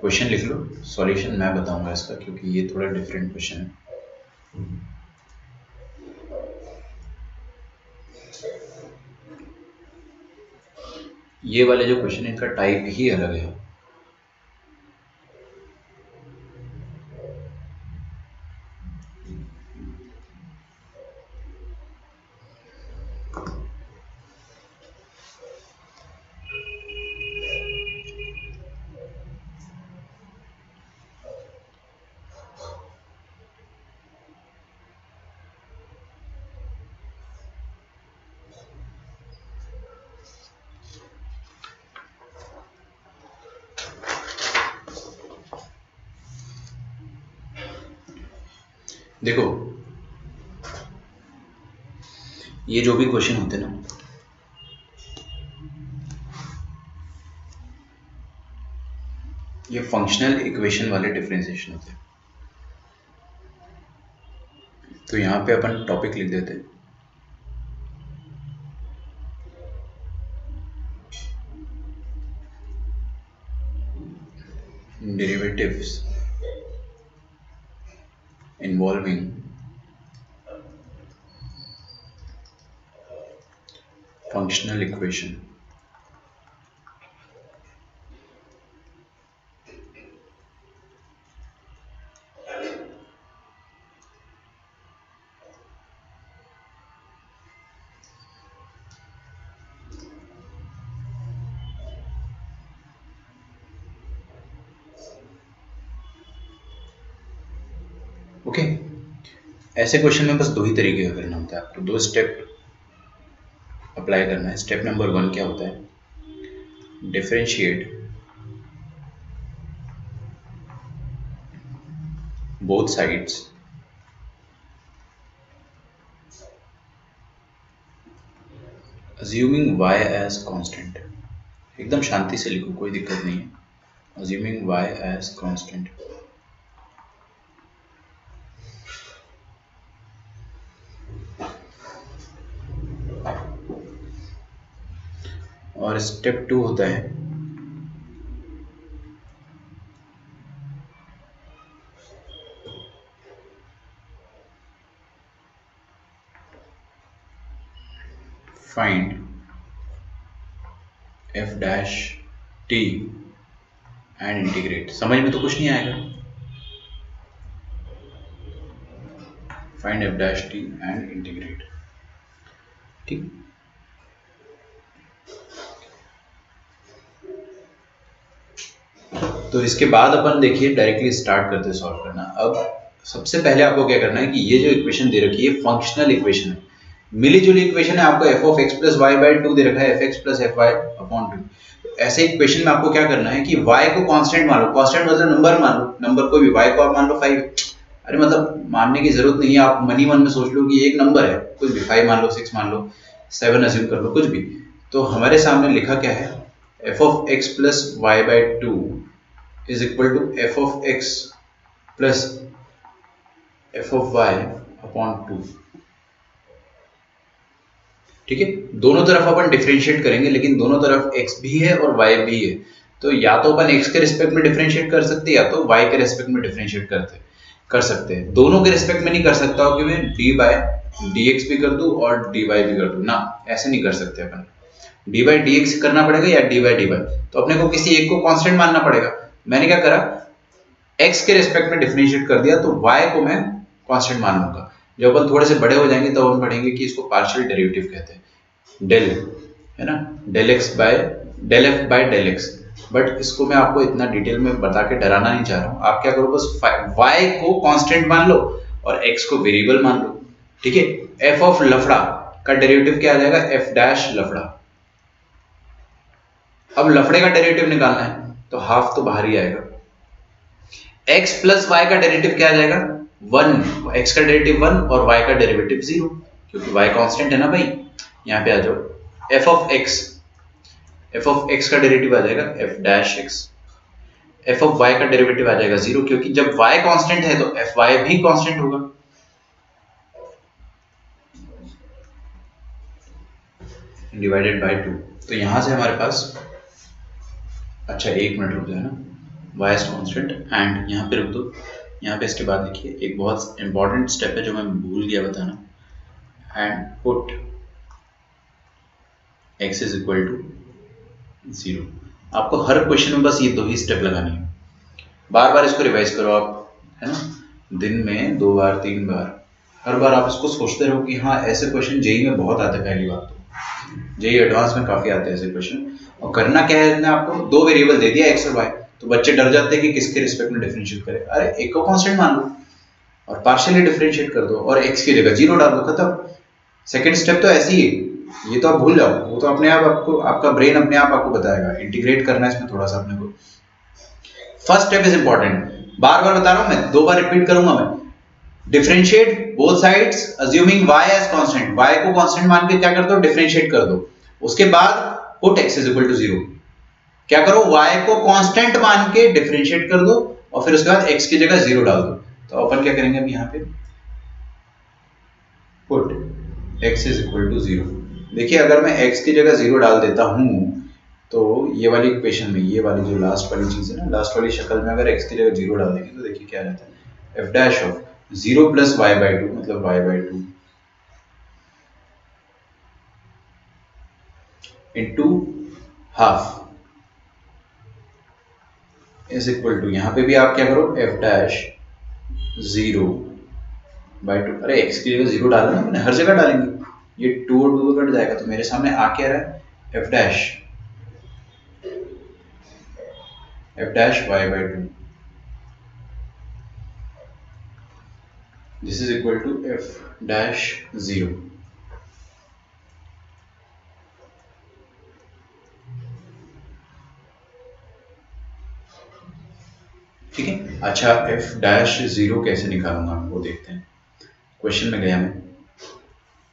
क्वेश्चन लिख लो, सॉल्यूशन मैं बताऊंगा इसका, क्योंकि ये थोड़ा डिफरेंट क्वेश्चन है। ये वाले जो क्वेश्चन है इनका टाइप ही अलग है। देखो, ये जो भी क्वेश्चन होते हैं ना, ये फंक्शनल इक्वेशन वाले डिफरेंशिएशन होते हैं। तो यहाँ पे अपन टॉपिक लिख देते हैं, derivatives involving functional equation okay, ऐसे क्वेश्चन में बस दो ही तरीके का करना होता है आपको, दो स्टेप अप्लाई करना है। स्टेप नंबर 1 क्या होता है, differentiate both sides assuming y as constant. एकदम शांति से लिखो, कोई दिक्कत नहीं है। Assuming y as constant. और स्टेप 2 होता है find f dash t and integrate. समझ में तो कुछ नहीं आएगा, find f dash t and integrate. ठीक, तो इसके बाद अपन देखिए डायरेक्टली स्टार्ट करते सॉल्व करना। अब सबसे पहले आपको क्या करना है कि ये जो इक्वेशन दे रखी है फंक्शनल इक्वेशन है, मिली जुली इक्वेशन है। आपको f of x plus y by two दे रखा है, f x plus f y upon two. ऐसे इक्वेशन में आपको क्या करना है कि y को कांस्टेंट मान लो, कांस्टेंट मतलब नंबर मान लो, नंबर कोई भी, y को आप मान लो 5। अरे मतलब मानने की जरूरत नहीं है, आप मनी मन में सोच लो कि एक नंबर है, कुछ भी, 5 मान लो, 6 मान लो, 7 अज्यूम कर लो, कुछ भी। तो हमारे सामने लिखा क्या है, f of x plus y by two is equal to f of x plus f of y upon 2। ठीक है, दोनों तरफ अपन डिफरेंशिएट करेंगे, लेकिन दोनों तरफ x भी है और y भी है। तो या तो अपन x के रिस्पेक्ट में डिफरेंशिएट कर सकते हैं, या तो y के रिस्पेक्ट में डिफरेंशिएट कर सकते हैं। दोनों के रिस्पेक्ट में नहीं कर सकता हूँ कि मैं d बाय dx भी कर दूं और dy भी कर दूं ना, ऐसे नहीं कर सकते अपन। d बाय dx करना पड़ेगा या d बाय dy, तो अपने को किसी एक को कांस्टेंट मानना पड़ेगा। मैंने क्या करा, x के रिस्पेक्ट में डिफरेंशिएट कर दिया, तो y को मैं कांस्टेंट मान लूंगा। जब अपन थोड़े से बड़े हो जाएंगे तो अपन पढ़ेंगे कि इसको पार्शियल डेरिवेटिव कहते हैं, डेल, है ना, del x by del f by del x. But इसको मैं आपको इतना डिटेल में बता के डराना नहीं चाह रहा हूँ। आप क्या करो, बस y को कांस्टेंट मान लो और x को वेरिएबल मान लो। ठीक है, f ऑफ लफड़ा का डेरिवेटिव क्या आ जाएगा, f डैश लफड़ा। अब लफड़े का डेरिवेटिव निकालना है तो हाफ तो बाहर ही आएगा। x प्लस वाई का डेरिवेटिव क्या आ जाएगा, 1। x का डेरिवेटिव 1 और y का डेरिवेटिव 0, क्योंकि y कांस्टेंट है ना भाई। यहाँ पे आ जाओ, f ऑफ x का डेरिवेटिव आ जाएगा f dash x, f of y का डेरिवेटिव आ जाएगा 0, क्योंकि जब y कांस्टेंट है तो fy भी कांस्टेंट होगा। Divided by 2। तो यहां से हमारे पास, अच्छा एक मिनट रुक जाए ना, y इज कांस्टेंट एंड यहाँ पे रुक दो। यहाँ पे इसके बाद लिखिए एक बहुत इंपॉर्टेंट स्टेप है जो मैं भूल गया बताना, and put x is equal to 0। आपको हर क्वेश्चन में बस ये दो ही स्टेप लगानी है, बार बार इसको रिवाइज करो आप, है ना, दिन में 2 बार 3 बार, हर बार आप इसको सोचते रहो कि हाँ ऐसे क्वेश्चन जेई में बहुत आते हैं। पहली बात तो जेई एडवांस में काफी आते हैं ऐसे क्वेश्चन। और करना क्या है, आपको दो वेरिएबल दे दिया एक्स और वाई, तो बच्चे डर जाते हैं कि किसके रिस्पेक्ट में डिफरेंशिएट करें। अरे एक को कांस्टेंट मान लो और पार्शियली डिफरेंशिएट कर दो और एक्स की जगह 0 डाल दो, खत्म। सेकंड स्टेप तो ऐसी ही, ये तो आप भूल जाओ, वो तो अपने आप आपको, आपका ब्रेन अपने आप आपको बताएगा। इंटीग्रेट करना है इसमें थोड़ा सा अपने को। फर्स्ट स्टेप इज इंपॉर्टेंट, बार बार बता रहा हूं मैं, 2 बार रिपीट करूंगा मैं। Differentiate both sides assuming y as constant. y को कांस्टेंट मान के क्या कर दो, डिफरेंशिएट कर दो। उसके बाद put x is equal to 0। क्या करो, y को कांस्टेंट मान के डिफरेंशिएट कर दो और फिर उसके बाद x की जगह 0 डाल दो। तो अपन क्या करेंगे अब यहाँ पे, put x is equal to 0। देखिए अगर मैं x की जगह 0 डाल देता हूं तो ये वाली इक्वेशन में, ये वाली जो लास्ट वाली चीज है ना, लास्ट वाली शक्ल में अगर x की जगह 0 डाल देंगे तो देखिए क्या रहता है, f dash of 0 plus y by 2 मतलब y by 2 into half is equal to, यहाँ पे भी आप क्या करो, f डैश 0 बाई 2। अरे x की जगह 0 डालना है, मैंने हर जगह डालेंगे, ये 2 और 2 कट जाएगा, तो मेरे सामने आ क्या रहा है, f dash y by 2 this is equal to f dash 0। ठीक है, अच्छा एफ डैश 0 कैसे निकालूंगा वो देखते हैं। क्वेश्चन में गया मैं,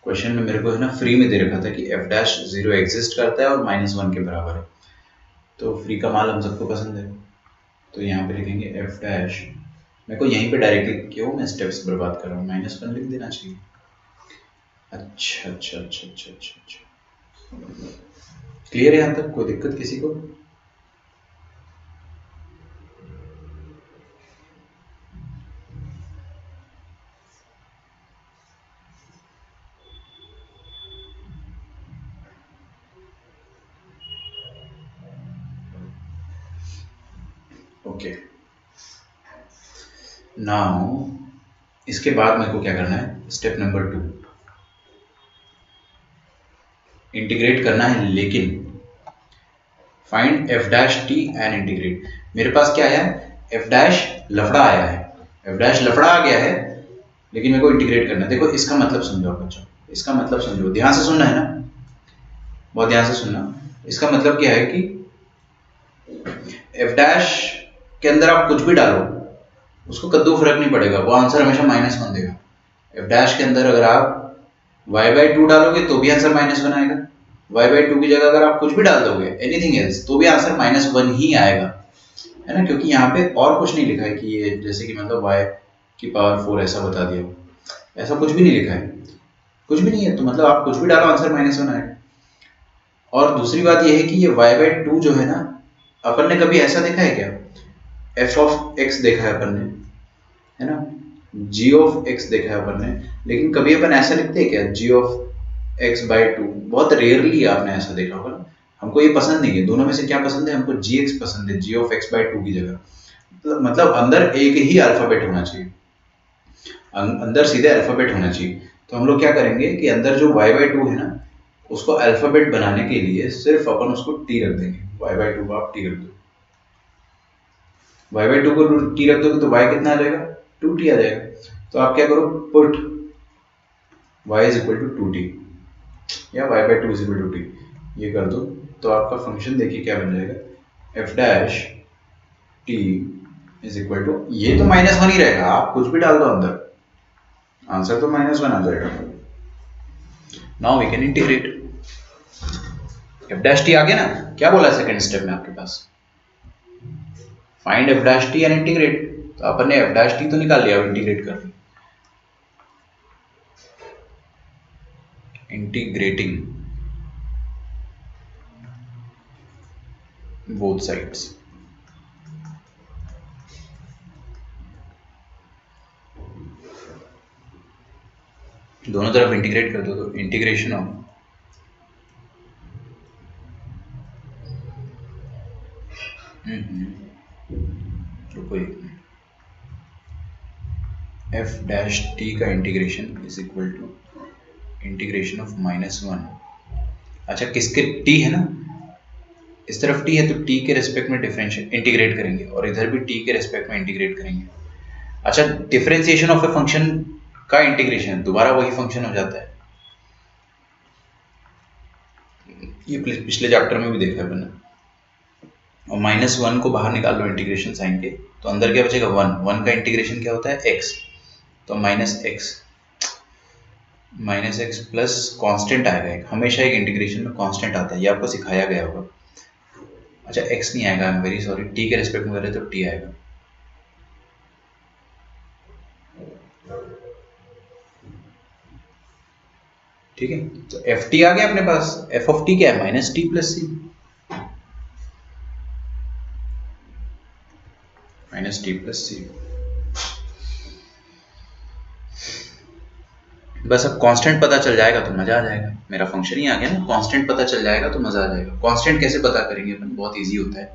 क्वेश्चन में मेरे को है ना फ्री में दे रखा था कि एफ डैश 0 एग्जिस्ट करता है और -1 के बराबर है, तो फ्री का माल हम सबको पसंद है, तो यहाँ पे लिखेंगे एफ डैश, मेरे को यहीं पे डायरेक्टली क्यों मैं स्टेप्स बर्बाद कर रहा हूँ, -1 लिख देना चाहिए। अच्छा अच्छा अच्छा अच्छा अच्छा अच्छा, क्लियर है यहाँ तक, कोई दिक्कत किसी को? ओके, नाउ इसके बाद मेरे को क्या करना है, स्टेप नंबर 2 इंटीग्रेट करना है, लेकिन find f dash t and integrate. मेरे पास क्या आया है, एफ डैश लफड़ा आया है, एफ डैश लफड़ा आ गया है, लेकिन मेरे को इंटीग्रेट करना है। देखो इसका मतलब समझो आप बच्चों, इसका मतलब समझो, ध्यान से सुनना है ना, बहुत ध्यान से सुनना। इसका मतलब क्या है कि एफ डैश के अंदर आप कुछ भी डालो उसको कद्दू फर्क नहीं पड़ेगा, वो आंसर हमेशा -1 देगा। एफ डैश के अंदर अगर आप y/2 डालोगे तो भी आंसर -1 आएगा, y/2 की जगह अगर आप कुछ भी डाल दोगे एनीथिंग एल्स तो भी आंसर -1 ही आएगा, है ना, क्योंकि यहाँ पे और कुछ नहीं लिखा है कि ये जैसे कि मतलब y की पावर 4 ऐसा बता दिया, ऐसा कुछ भी नहीं लिखा है, कुछ भी नहीं है, तो मतलब आप कुछ भी डालो आंसर -1 आएगा। और दूसरी बात यह है कि ये y/2 जो है ना, अपन ने कभी ऐसा देखा है क्या, f ऑफ x देखा है अपन ने, है ना, g ऑफ x देखा है अपन ने, लेकिन कभी अपन ऐसा लिखते हैं क्या g ऑफ x/2, बहुत रेयरली आपने ऐसा देखा होगा ना। हमको ये पसंद नहीं है, दोनों में से क्या पसंद है, हमको gx पसंद है, g ऑफ x/2 की जगह, मतलब अंदर एक ही अल्फाबेट होना चाहिए, अंदर सीधे अल्फाबेट होना चाहिए। तो हम लोग क्या करेंगे कि अंदर जो y/2 है ना, उसको अल्फाबेट बनाने के लिए सिर्फ अपन उसको t रख देंगे, y/2 को आप t रख दो, y/2 को t रख दोगे तो y कितना आ जाएगा, 2t आ जाएगा। तो आप क्या करो, put y is equal to 2t या y/2 is equal to t, ये कर दो, तो आपका फंक्शन देखिए क्या बन जाएगा, f dash t is equal to, ये तो -1 ही रहेगा, आप कुछ भी डाल दो अंदर, आंसर तो -1 आ जाएगा। Now we can integrate, f dash t आ गया ना, क्या बोला सेकंड स्टेप में आपके पास, find f dash t and integrate, तो अपन ने एफ डैश टी तो निकाल लिया, अब इंटीग्रेट कर लिया, इंटीग्रेटिंग बोथ साइड्स, दोनों तरफ इंटीग्रेट कर दो, तो integration of f dash t का integration is equal to integration of -1, अच्छा किसके t है ना, इस तरफ t है तो t के रेस्पेक्ट में डिफरेंशिएट इंटीग्रेट करेंगे, और इधर भी t के रेस्पेक्ट में इंटीग्रेट करेंगे। अच्छा डिफरेंशिएशन ऑफ ए फंक्शन का इंटीग्रेशन दोबारा वही फंक्शन हो जाता है, ये पिछले चैप्टर में भी देखा है मैंने। और -1 को बाहर निकाल लो इंटीग्रेशन साइन के, तो अंदर क्या बचेगा, 1 का इंटीग्रेशन क्या होता है, x, तो -x प्लस कांस्टेंट आएगा एक, हमेशा एक इंटीग्रेशन में कांस्टेंट आता है, ये आपको सिखाया गया होगा। अच्छा x नहीं आएगा, I am very sorry, t के रेस्पेक्ट में करें तो t आएगा, ठीक है। तो एफ टी आ गया अपने पास, एफ ऑफ टी क्या है, -t प्लस सी, -t प्लस सी, बस अब कांस्टेंट पता चल जाएगा तो मजा आ जाएगा, मेरा फंक्शन ही आ गया ना, कांस्टेंट पता चल जाएगा तो मजा आ जाएगा। कांस्टेंट कैसे पता करेंगे अपन, बहुत इजी होता है,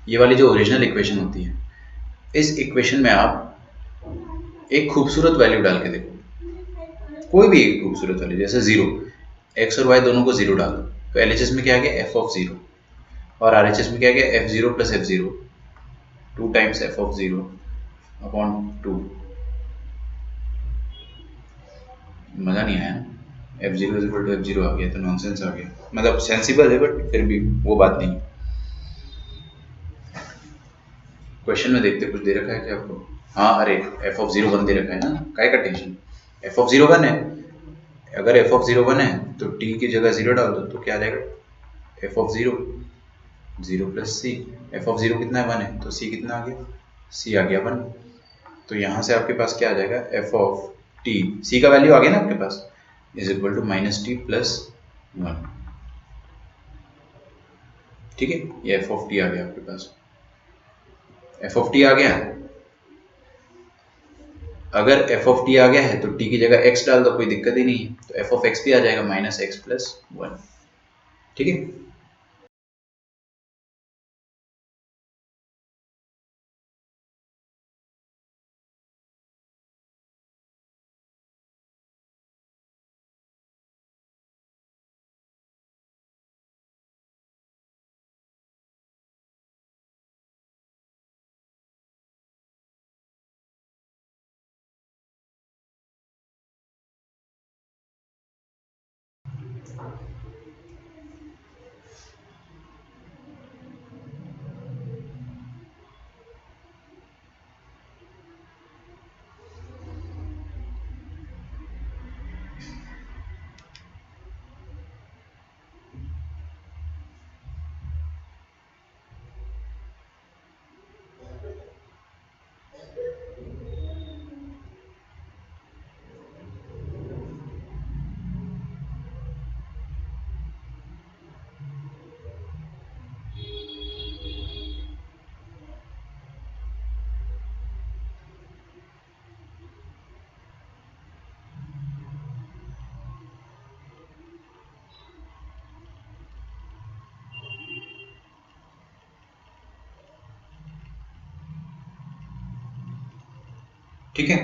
ये वाली जो ओरिजिनल इक्वेशन होती है, इस इक्वेशन में आप एक खूबसूरत वैल्यू डाल के देखो, कोई भी एक खूबसूरत वैल्यू, जैसे 0, x और y दोनों को 0 डालो, तो LHS में क्या आ गया, f ऑफ 0, और RHS में क्या आ गया, f0 plus f0, 2 times f of 0 upon 2, मज़ा नहीं आया ना। F zero equal to f zero आ गया तो नॉनसेंस आ गया, मतलब सेंसिबल है बट फिर भी वो बात नहीं। क्वेश्चन में देखते कुछ दे रखा है क्या आपको? हाँ, अरे एफ ऑफ जीरो वन दे रखा है ना, काय का tension. F of zero one है, अगर एफ ऑफ जीरो वन है तो टी की जगह जीरो डाल दो तो क्या आ जाएगा, f of zero zero plus c. F of zero कितना है, वन है, तो सी कितना आ गया, सी आ गया वन। तो यहाँ से आपके पास क्या आ जाएगा, एफ ऑफ टी, सी का वैल्यू आ गया ना आपके पास, is equal to minus t plus one. ठीक है, ये एफ ऑफ टी आ गया आपके पास, एफ ऑफ टी आ गया। अगर एफ ऑफ टी आ गया है तो टी की जगह एक्स डाल दो, कोई दिक्कत ही नहीं है, तो एफ ऑफ एक्स भी आ जाएगा माइनस एक्स प्लस वन। ठीक है, ठीक है।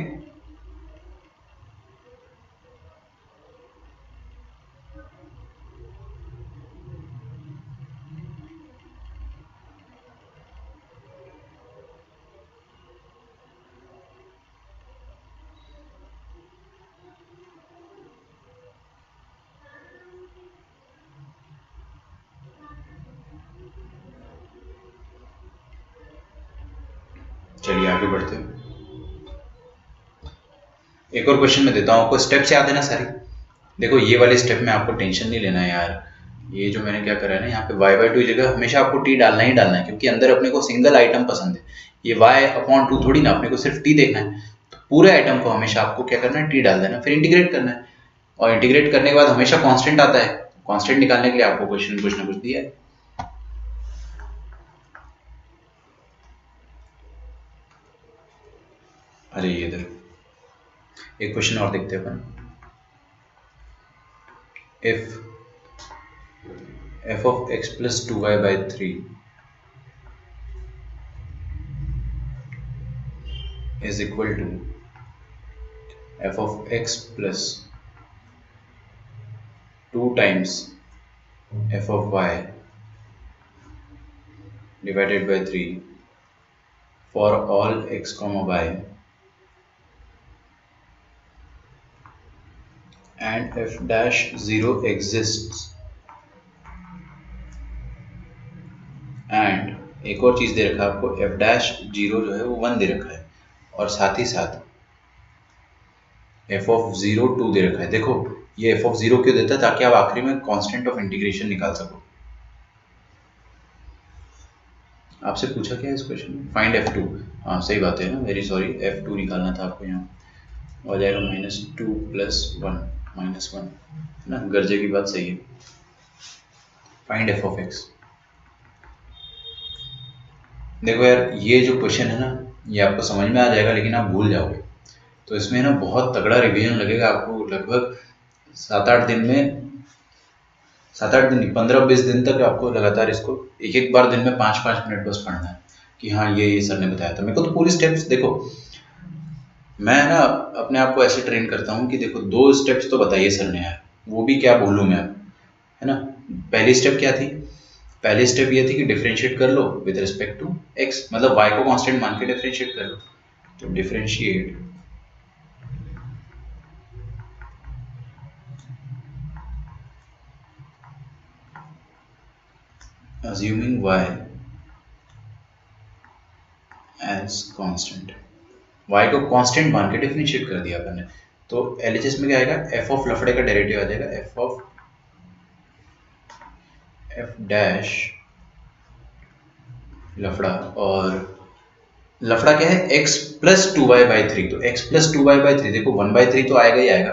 चलिए आगे बढ़ते हैं, एक और क्वेश्चन मैं देता हूँ आपको, स्टेप्स याद है ना सारी। देखो ये वाले स्टेप में आपको टेंशन नहीं लेना है यार, ये जो मैंने क्या करा है ना, यहाँ पे y बाई टू जगह हमेशा आपको t डालना ही डालना है, क्योंकि अंदर अपने को सिंगल आइटम पसंद है, ये y अपॉन टू थोड़ी ना, अपने को सिर्फ t देखना है। तो पूरे आइटम को हमेशा आपको क्या करना है, t डाल देना, फिर इंटीग्रेट करना है, और इंटीग्रेट करने के बाद हमेशा कांस्टेंट आता है, कांस्टेंट निकालने के लिए आपको क्वेश्चन कुछ ना कुछ दिया है। अरे ये इधर एक क्वेश्चन और देखते हैं अपन, if f of x plus 2y by 3 is equal to f of x plus 2 times f of y divided by 3 for all x comma y and f dash 0 exists, and एक और चीज दे रखा है आपको, f डैश 0 जो है वो 1 दे रखा है, और साथ ही साथ f ऑफ 0 2 दे रखा है। देखो ये f ऑफ 0 क्यों देता है, ताकि आप आखिरी में कांस्टेंट ऑफ इंटीग्रेशन निकाल सको। आपसे पूछा क्या है इस क्वेश्चन में, फाइंड f2, हाँ सही बात है ना, वेरी सॉरी, f2 निकालना था आपको, यहाँ हो जाएगा minus two plus one minus one, है ना, गर्जे की बात सही है। फाइंड f ऑफ x, देखो यार ये जो क्वेश्चन है ना, ये आपको समझ में आ जाएगा लेकिन आप भूल जाओगे, तो इसमें ना बहुत तगड़ा रिवीजन लगेगा आपको, लगभग 7-8 दिन में, 7-8 दिन नहीं, 15-20 दिन तक आपको लगातार इसको एक एक बार दिन में 5-5 मिनट बस पढ़ना है कि हाँ ये सर ने बताया था। मेरे को तो पूरी स्टेप्स देखो, मैं ना अपने आप को ऐसे ट्रेन करता हूँ कि देखो 2 स्टेप्स तो बताइए सर ने यार, वो भी क्या भूलूँ मैं अब, है ना। पहली स्टेप क्या थी, पहली स्टेप ये थी कि डिफरेंशिएट कर लो विद रिस्पेक्ट टू एक्स, मतलब y को कांस्टेंट मान के डिफरेंशिएट कर लो, तो differentiate assuming y as constant, y को कांस्टेंट मान के डिफरेंशिएट कर दिया अपन ने, तो एलएचएस में क्या आएगा, एफ ऑफ लफड़े का डेरिवेटिव आ जाएगा एफ ऑफ एफ डैश लफड़ा, और लफड़ा क्या है, x plus two y by three, तो x plus two y by three, देखो 1/3 तो आएगा ही आएगा,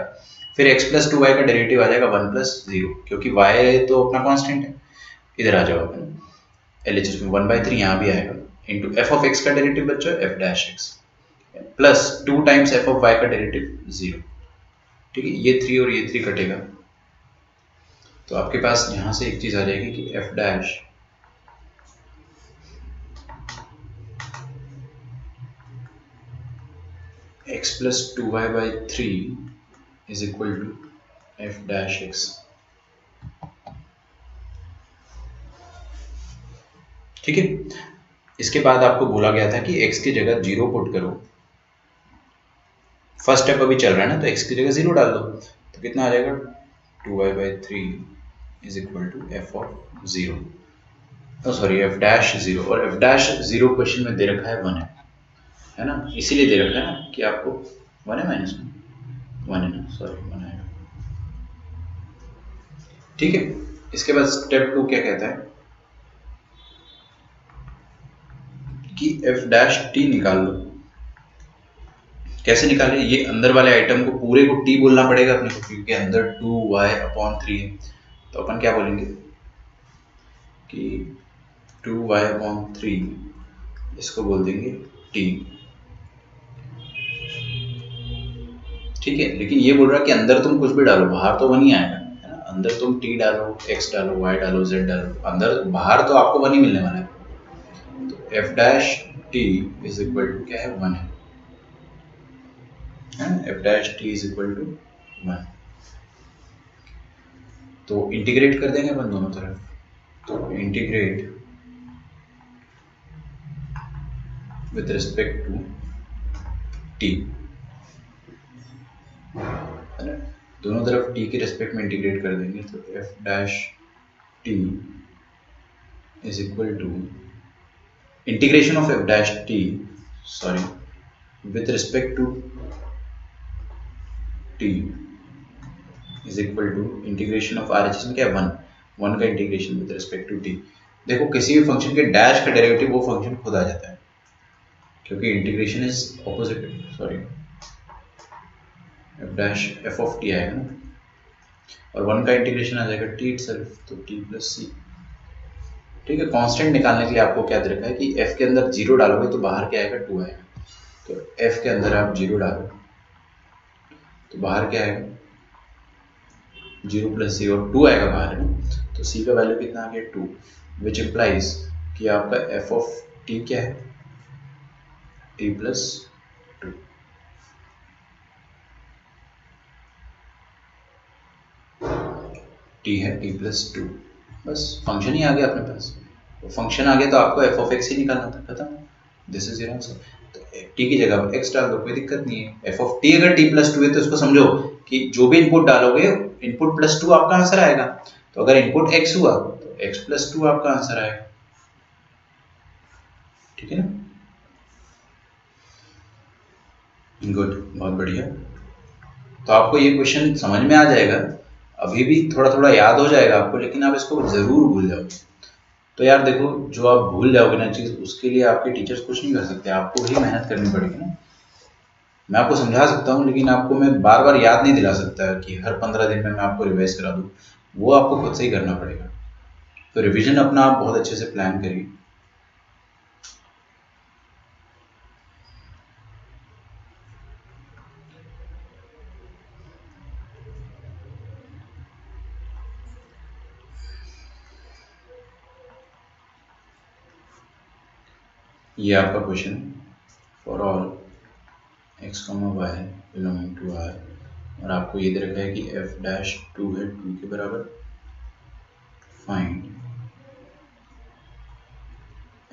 फिर x प्लस टू वाई का डेरिवेटिव आ जाएगा 1 प्लस जीरो, क्योंकि y तो अपना कांस्टेंट है। इधर आ जाओ अपन एलएचएस में 1/3 यहाँ भी आएगा, इंटू एफ ऑफ एक्स का डेरिवेटिव बच्चों f dash x, plus 2 times f of y का डेरिवेटिव 0। ठीक है, ये 3 और ये 3 कटेगा, तो आपके पास यहाँ से एक चीज आ जाएगी कि f dash x plus two y by three is equal to f dash x. ठीक है, इसके बाद आपको बोला गया था कि x की जगह 0 पुट करो, फर्स्ट स्टेप अभी चल रहा है ना, तो x की जगह 0 डाल दो, तो कितना आ जाएगा, 2y/3 is equal to f of 0, sorry f dash 0, और एफ डैश 0 क्वेश्चन में दे रखा है 1 है ना, इसीलिए दे रखा है ना कि आपको 1 है माइनस 1 है ना, सॉरी 1 आएगा। ठीक है, इसके बाद स्टेप 2 क्या कहता है कि एफ डैश टी निकाल लो। कैसे निकाले, ये अंदर वाले आइटम को पूरे को टी बोलना पड़ेगा अपने को, क्योंकि अंदर 2y/3 है, तो अपन क्या बोलेंगे कि 2y/3 इसको बोल देंगे टी। ठीक है, लेकिन ये बोल रहा है कि अंदर तुम कुछ भी डालो, बाहर तो 1 ही आएगा, है ना, अंदर तुम टी डालो, x डालो, y डालो, z डालो, अंदर बाहर तो आपको 1 ही मिलने वाला है, तो f dash t is equal to क्या है, 1 है, f dash t is equal to 1। तो इंटीग्रेट कर देंगे अपन दोनों तरफ, तो integrate with respect to t, है ना, दोनों तरफ टी के रिस्पेक्ट में इंटीग्रेट कर देंगे, तो f dash t is equal to integration of f dash t, sorry with respect to t is equal to integration of R H S में क्या है, 1 का integration with respect to t. देखो किसी भी फंक्शन के डैश का derivative वो फंक्शन खुद आ जाता है, क्योंकि integration is opposite, sorry f dash f of T आएगा ना, और 1 का इंटीग्रेशन आ जाएगा टी इटसेल्फ, तो टी प्लस सी। ठीक है, कांस्टेंट निकालने के लिए आपको क्या दे रखा है कि एफ के अंदर 0 डालोगे तो बाहर क्या आएगा, 2 आएगा, तो एफ के अंदर आप 0 डालो तो बाहर क्या आएगा, 0 प्लस सी, और 2 आएगा बाहर, है ना, तो सी का वैल्यू कितना आ गया, 2, विच इम्प्लाइज कि आपका एफ ऑफ टी क्या है, टी प्लस 2। टी है टी प्लस 2, बस फंक्शन ही आ गया अपने पास, तो फंक्शन आ गया तो आपको एफ ऑफ एक्स ही निकालना था, खत्म, दिस इज योर आंसर। तो टी की जगह एक्स डाल दो, कोई दिक्कत नहीं है। एफ ऑफ टी अगर टी प्लस 2 है तो इसको समझो कि जो भी इनपुट डालोगे इनपुट प्लस 2 आपका आंसर आएगा, तो अगर इनपुट एक्स हुआ तो एक्स प्लस 2 आपका आंसर आएगा। ठीक है ना, गुड, बहुत बढ़िया। तो आपको ये क्वेश्चन समझ में आ जाएगा, अभी भी थोड़ा थोड़ा याद हो जाएगा आपको, लेकिन आप इसको जरूर भूल जाओगे। तो यार देखो, जो आप भूल जाओगे ना चीज, उसके लिए आपके टीचर्स कुछ नहीं कर सकते, आपको ही मेहनत करनी पड़ेगी ना। मैं आपको समझा सकता हूँ, लेकिन आपको मैं बार बार याद नहीं दिला सकता कि हर 15 दिन में मैं आपको रिवाइज करा दूँ, वो आपको खुद से ही करना पड़ेगा। तो रिवीजन अपना आप बहुत अच्छे से प्लान करिए। ये आपका question, for all x, y belonging to r, और आपको ये दे रखा है कि f डैश 2 है 2 के बराबर, फाइंड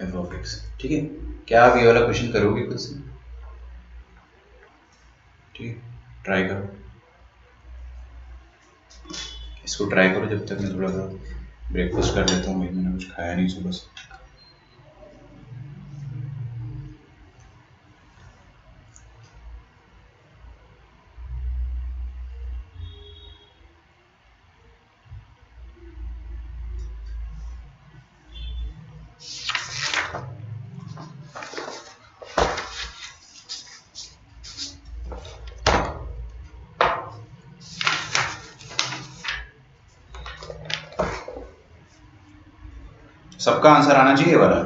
f ऑफ x। ठीक है, क्या आप ये वाला क्वेश्चन करोगे खुद से? ठीक है, ट्राई करो, इसको ट्राई करो जब तक मैं थोड़ा सा ब्रेकफास्ट कर लेता हूँ भाई, मैंने कुछ खाया नहीं सुबह से। सबका आंसर आना चाहिए वाला।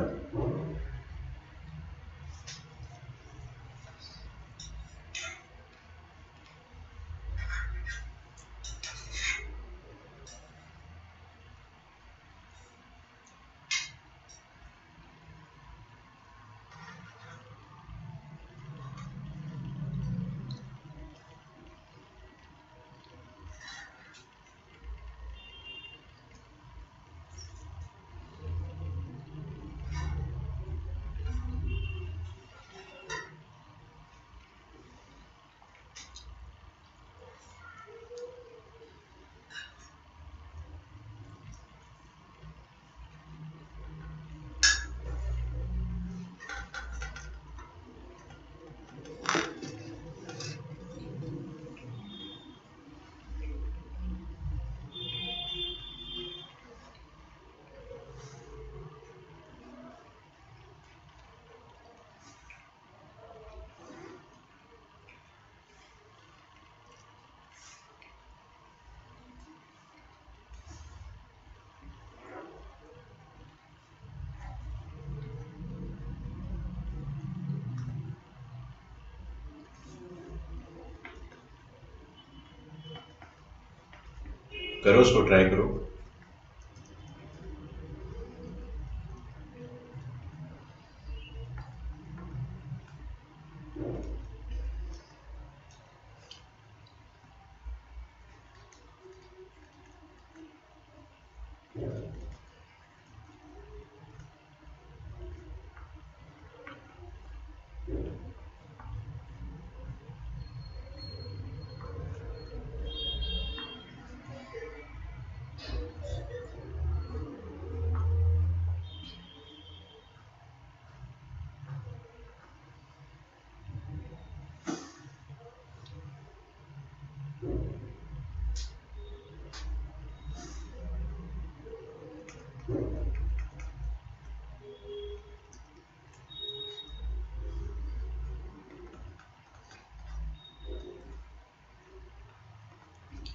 करो, उसको ट्राई करो।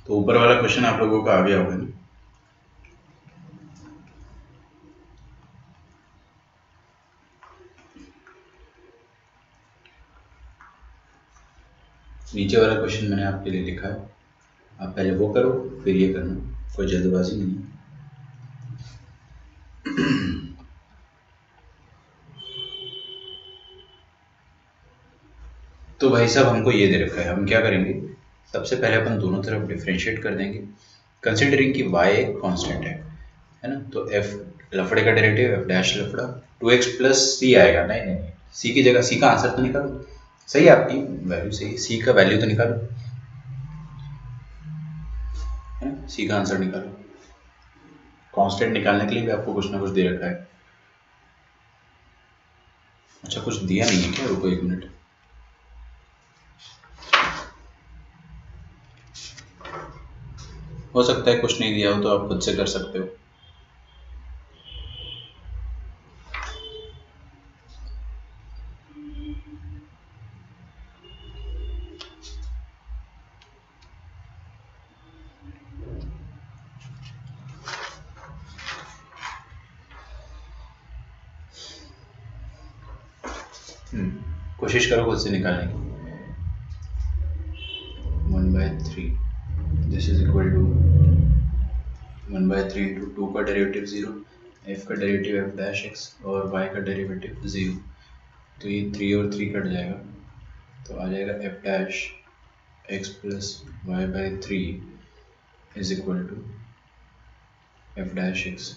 तो ऊपर वाला क्वेश्चन आप लोगों का आ गया होगा ना? नीचे वाला क्वेश्चन मैंने आपके लिए लिखा है, आप पहले वो करो फिर ये करना, कोई जल्दबाजी नहीं है। तो भाई साहब हमको ये दे रखा है, हम क्या करेंगे, सबसे पहले अपन दोनों तरफ डिफ्रेंशिएट कर देंगे, कंसिडरिंग कि y एक कांस्टेंट है ना। तो f लफड़े का डेरिवेटिव f डैश लफड़ा 2x प्लस सी आएगा। नहीं नहीं, c की जगह c का आंसर तो निकालो। सही है, आपकी वैल्यू सही, c का वैल्यू तो निकालो, है ना, c का आंसर निकालो। कांस्टेंट निकालने के लिए भी आपको कुछ ना कुछ दे रखा है। अच्छा, कुछ दिया नहीं है क्या? रुको एक मिनट, हो सकता है कुछ नहीं दिया हो तो आप खुद से कर सकते हो। कोशिश करो खुद से निकालने की। 1/3 this is equal to 1/3 into 2 का डेरिवेटिव 0, f का डेरिवेटिव f डैश x और y का डेरिवेटिव 0। तो ये 3 और 3 कट जाएगा, तो आ जाएगा f dash x plus y by 3 is equal to f dash x।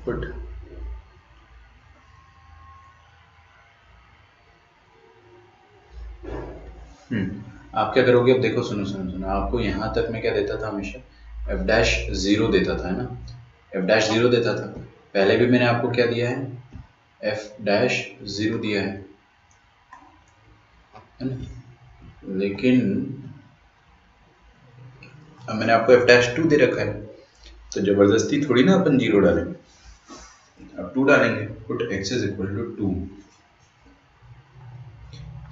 Put आप क्या करोगे, अब देखो सुनो सुनो सुनो, आपको यहाँ तक मैं क्या देता था हमेशा, एफ डैश ज़ीरो देता था, है ना, एफ डैश ज़ीरो देता था। पहले भी मैंने आपको क्या दिया है, एफ डैश ज़ीरो दिया है ना, लेकिन अब मैंने आपको एफ डैश टू दे रखा है, तो जबरदस्ती थोड़ी ना अपन जीरो डालेंगे, अब टू डालेंगे, put x is equal to two,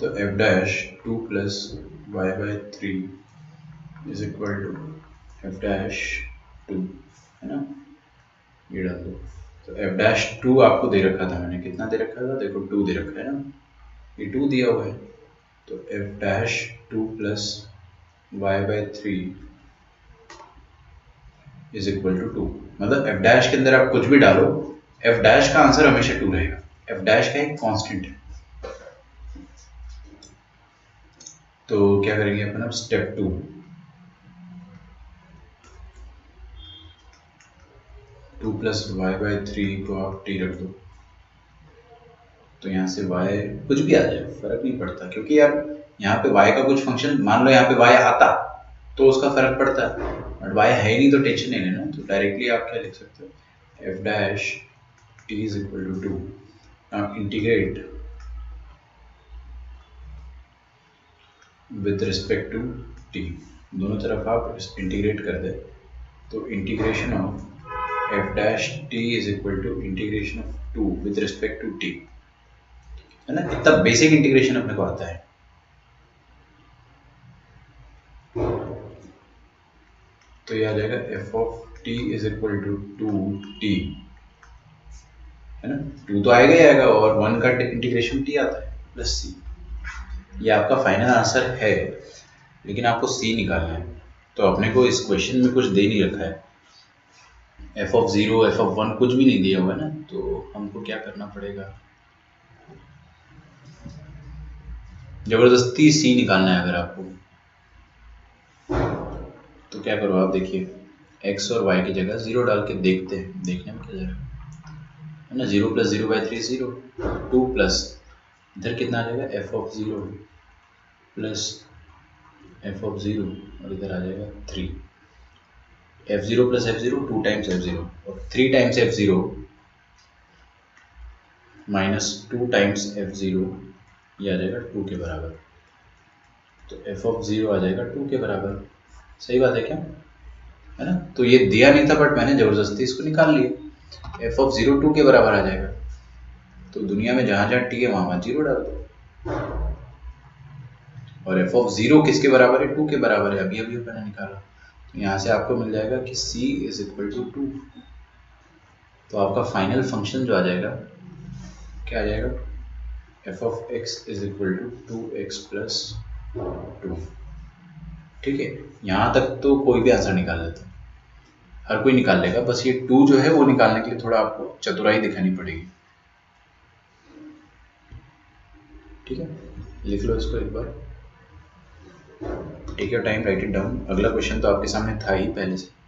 तो f dash two plus y by three is equal to f dash two, है ना, ये डाल दो। तो एफ डैश टू आपको दे रखा था मैंने, कितना दे रखा था, देखो टू दे रखा है ना, ये टू दिया हुआ है, तो f dash two plus y by three is equal to two, मतलब एफ डैश के अंदर आप कुछ भी डालो, एफ डैश का आंसर हमेशा टू रहेगा, एफ डैश का एक कांस्टेंट है। तो क्या करेंगे अपन अब, step two, two plus y by three को आप टी रख दो, तो यहाँ से y कुछ भी आ जाए फर्क नहीं पड़ता, क्योंकि यार यहाँ पे y का कुछ फंक्शन, मान लो यहाँ पे y आता तो उसका फर्क पड़ता है, बट y है ही नहीं तो टेंशन नहीं लेना, तो डायरेक्टली आप क्या लिख सकते हो, f dash t is equal to two, now integrate with respect to t, दोनों तरफ आप इंटीग्रेट कर दे, तो integration of f dash t is equal to integration of two with respect to t, है ना, इतना बेसिक इंटीग्रेशन अपने को आता है। तो ये आ जाएगा f of t is equal to two t, है ना, टू तो आएगा ही आएगा, और वन का इंटीग्रेशन टी आता है प्लस सी, ये आपका फाइनल आंसर है, लेकिन आपको सी निकालना है, तो अपने को इस क्वेश्चन में कुछ दे नहीं रखा है, f of zero F of one कुछ भी नहीं दिया हुआ है ना, तो हमको क्या करना पड़ेगा, जबरदस्ती सी निकालना है अगर आपको, तो क्या करो आप, देखिए x और y की जगह जीरो डाल के देखते हैं, देखने में क्या जा रहा है ना, zero plus zero by three zero, two plus इधर कितना आ जाएगा, f of zero plus f of zero, और इधर आ जाएगा three, f zero plus f zero, two times f zero, और three times f zero minus two times f zero, ये आ जाएगा टू के बराबर, तो एफ ऑफ जीरो आ जाएगा टू के बराबर, सही बात है क्या, है ना, तो ये दिया नहीं था बट मैंने जबरदस्ती इसको निकाल लिया, एफ ऑफ जीरो टू के बराबर आ जाएगा, तो दुनिया में जहां जहां टी है वहां वहां जीरो डाल दो, और एफ ऑफ जीरो किसके बराबर है, टू के बराबर है, अभी अभी मैंने निकाला, तो यहाँ से आपको मिल जाएगा कि c is equal to two, तो आपका फाइनल फंक्शन जो आ जाएगा, क्या आ जाएगा, f of x is equal to two x plus two, ठीक है, यहाँ तक तो कोई भी आंसर निकाल लेता है, हर कोई निकाल लेगा, बस ये टू जो है वो निकालने के लिए थोड़ा आपको चतुराई दिखानी पड़ेगी, ठीक है, लिख लो इसको एक बार, take your time, write it down, अगला क्वेश्चन तो आपके सामने था ही पहले से,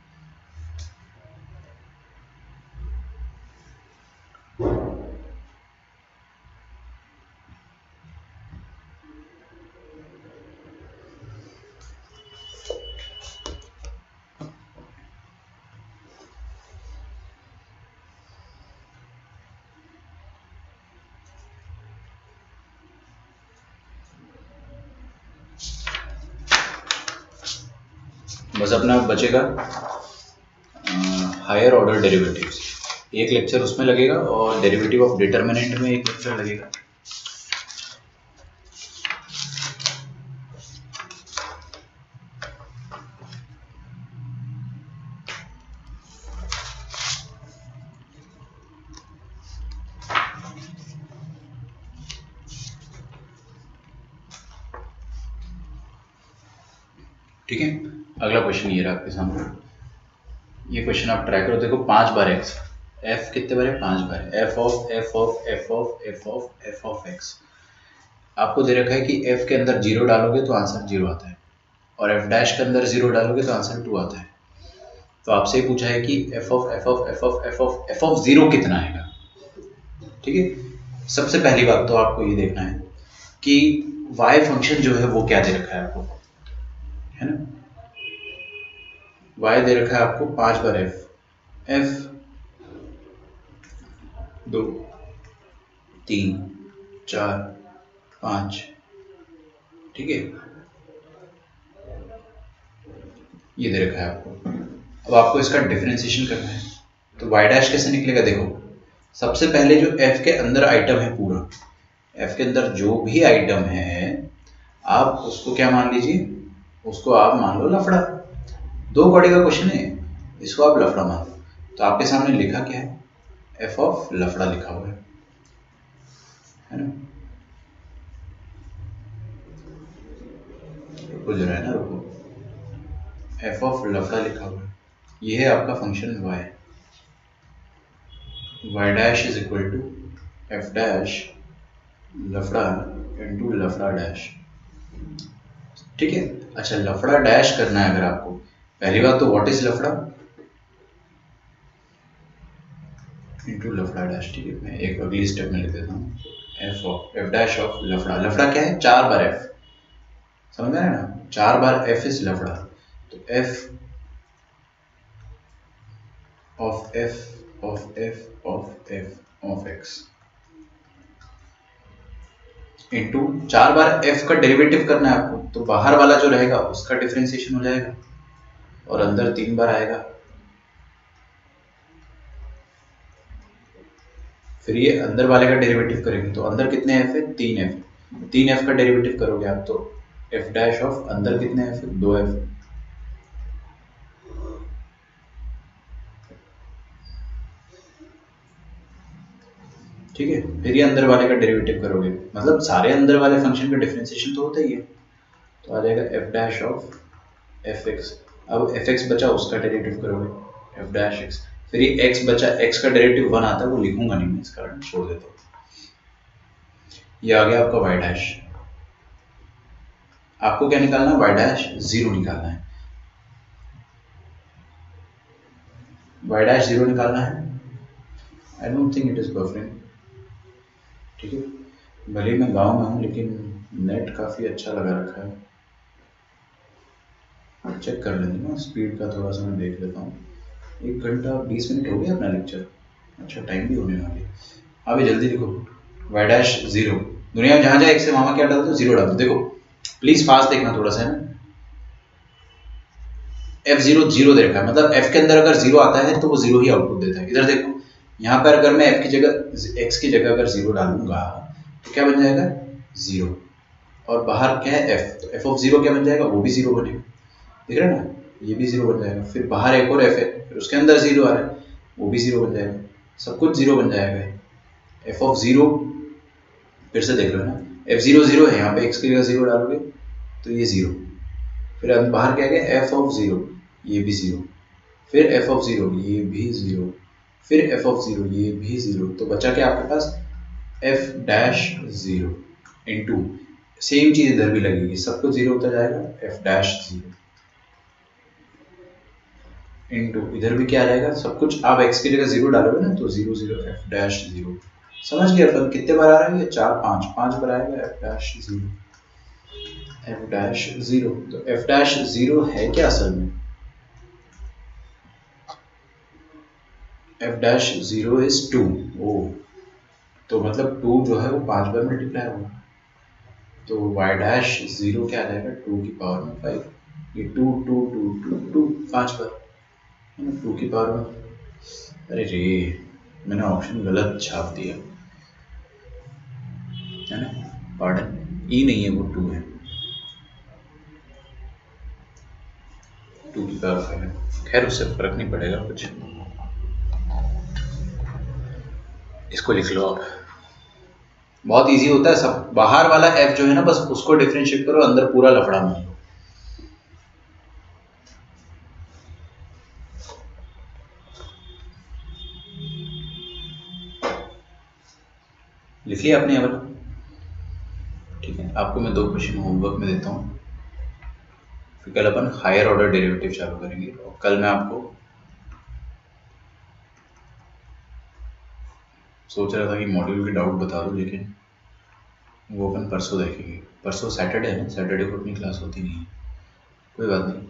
बस अपना बचेगा हायर ऑर्डर डेरिवेटिव्स, एक लेक्चर उसमें लगेगा, और डेरिवेटिव ऑफ डिटर्मिनेंट में एक लेक्चर लगेगा, ठीक है। अगला क्वेश्चन ये रहा आपके सामने, ये क्वेश्चन आप ट्राई करो, देखो 5 बार एक्स, एफ कितने बार है, 5 बार है, f of f of f of f of f of x, आपको दे रखा है कि एफ के अंदर जीरो डालोगे तो आंसर जीरो आता है, और एफ डैश के अंदर जीरो डालोगे तो आंसर टू आता है, तो आपसे ही पूछा है कि F of f of f of f of f of zero कितना आएगा, ठीक है। सबसे पहली बात तो आपको ये देखना है कि y फंक्शन जो है वो क्या दे रखा है आपको, है ना। y दे रखा है आपको 5 बार f, 2 3 4 5, ठीक है, ये दे रखा है आपको। अब आपको इसका डिफरेंशिएशन करना है, तो y डैश कैसे निकलेगा? देखो सबसे पहले जो f के अंदर आइटम है, पूरा f के अंदर जो भी आइटम है आप उसको क्या मान लीजिए, उसको आप मान लो लफड़ा। 2 कौड़ी का क्वेश्चन है, इसको आप लफड़ा मान लो। तो आपके सामने लिखा क्या है? f ऑफ लफड़ा लिखा हुआ है ना। रुको जरा, है ना, रुको, f ऑफ लफड़ा लिखा हुआ है, ये है आपका function y dash is equal to f dash लफड़ा इंटू लफड़ा डैश, ठीक है। अच्छा, लफड़ा डैश करना है अगर आपको, पहली बात तो व्हाट इज लफड़ा इंटू लफड़ा डैश, ठीक है। मैं एक अगली स्टेप में लिख देता हूँ, एफ डैश ऑफ लफड़ा। लफड़ा क्या है? 4 बार एफ, समझ में आया ना, 4 बार एफ इज लफड़ा। तो F of f of f of f of x into 4 bar F का डेरिवेटिव करना है आपको, तो बाहर वाला जो रहेगा उसका डिफरेंशिएशन हो जाएगा और अंदर 3 बार आएगा। फिर ये अंदर वाले का डेरिवेटिव करेंगे, तो अंदर कितने एफ है? 3 एफ। 3 एफ का डेरिवेटिव करोगे आप, तो एफ डैश ऑफ अंदर कितने एफ है? 2 एफ, ठीक है। फिर ये अंदर वाले का डेरिवेटिव करोगे, मतलब सारे अंदर वाले फंक्शन का डिफरेंशिएशन तो होता ही है, तो आ जाएगा F dash of f x. अब एफ एक्स बचा, उसका डेरिवेटिव करोगे, एफ डैश एक्स। फिर ये एक्स बचा, एक्स का डेरिवेटिव 1 आता है, वो लिखूंगा नहीं मैं, इस कारण छोड़ देता हूँ। ये आ गया आपका वाई डैश। आपको क्या निकालना है? वाई डैश 0 निकालना है, वाई डैश 0 निकालना है। I don't think it is buffering, ठीक है। भले मैं गाँव में हूँ लेकिन नेट काफ़ी अच्छा लगा रखा है, चेक कर लेंगे ना स्पीड का, थोड़ा सा मैं देख लेता हूँ। 1 घंटा 20 मिनट हो गया अपना लेक्चर, अच्छा टाइम भी होने वाली है। अभी जल्दी लिखो, वाई डैश 0। दुनिया में जहाँ जहाँ एक से मामा क्या डालते हो? 0 डालते हो। देखो प्लीज फास्ट देखना थोड़ा सा, है ना। f0 0 दे रखा है, मतलब f के अंदर अगर 0 आता है तो वो 0 ही आउटपुट देता है। इधर देखो, यहाँ पर अगर मैं f की जगह x की जगह अगर 0 डालूंगा तो क्या बन जाएगा? 0। और बाहर क्या है? f, तो f ऑफ 0 क्या बन जाएगा? वो भी 0 बनेगा, देख रहे हैं ना, ये भी 0 बन जाएगा। फिर बाहर एक और f है, फिर उसके अंदर 0 आ रहा है, वो भी 0 बन जाएगा, सब कुछ 0 बन जाएगा। f ऑफ 0 फिर से देख लो ना, f0 0 है, यहाँ पे x की जगह 0 डालोगे तो ये 0। फिर बाहर क्या गया? f ऑफ 0, ये भी 0। फिर f ऑफ 0, ये भी 0। फिर f ऑफ 0, ये भी 0। तो बचा क्या आपके पास? f डैश 0 इंटू सेम चीज इधर भी लगेगी, सब कुछ 0 होता जाएगा, f डैश 0 इंटू इधर भी क्या रहेगा? सब कुछ आप x की जगह 0 डालोगे ना, तो 0 0 f डैश 0। समझ गए अपन कितने बार आ रहा है? ये 4 5 बार आएगा f डैश 0, f डैश 0। तो f डैश 0 है क्या असल में? f डैश 0 इज 2। ओ, तो मतलब 2 जो है वो 5 बार मल्टीप्लाई होगा, तो y डैश 0 क्या आ जाएगा? 2 की पावर में 5। ये 2 2 2 2 2 5 बार है ना, 2 की पावर में। अरे रे, मैंने ऑप्शन गलत छाप दिया है ना, पार्डन, ई नहीं है वो 2 है, 2 की पावर 5 है। खैर उससे फर्क नहीं पड़ेगा कुछ, इसको लिख लो आप, बहुत इजी होता है सब। बाहर वाला f जो है ना, बस उसको डिफरेंशिएट करो, अंदर पूरा लफड़ा मान लो। लिख लिया आपने अब? ठीक है, आपको मैं 2 क्वेश्चन होमवर्क में देता हूँ, फिर कल अपन हायर ऑर्डर डेरिवेटिव चालू करेंगे। और कल मैं आपको सोच रहा था कि मॉड्यूल के डाउट बता दूं, लेकिन वो अपन परसों देखेंगे। परसों सैटरडे है ना, सैटरडे को अपनी क्लास होती नहीं है, कोई बात नहीं,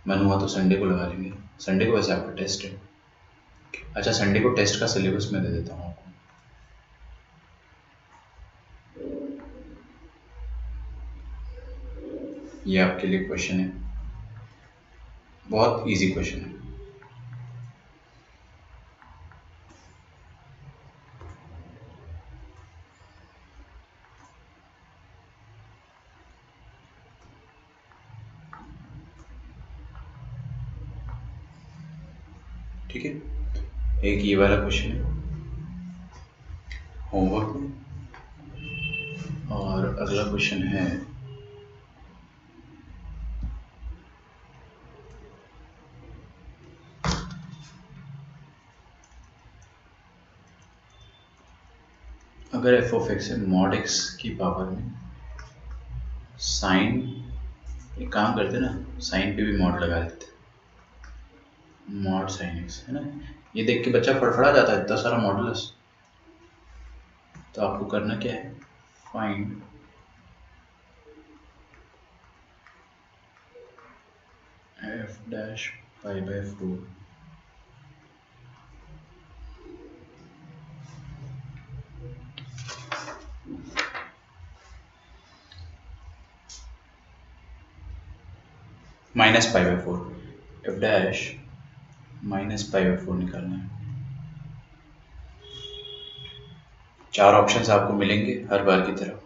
मन हुआ तो संडे को लगा लेंगे। संडे को वैसे आपका टेस्ट है। अच्छा, संडे को टेस्ट का सिलेबस मैं दे देता हूँ आपको। ये आपके लिए क्वेश्चन है, बहुत इजी क्वेश्चन है। ठीक है, एक ये वाला क्वेश्चन है होमवर्क में, और अगला क्वेश्चन है अगर एफ ऑफ एक्स है मॉड एक्स की पावर में साइन, एक काम करते ना, साइन पे भी मॉड लगा देते, मॉड साइन एक्स है ना। ये देख के बच्चा फड़फड़ा जाता है, इतना सारा मॉडुलस। तो आपको करना क्या है, find f dash pi by 4 minus pi by 4, F dash minus pi by 4 निकालना है। 4 ऑप्शंस आपको मिलेंगे हर बार की तरह।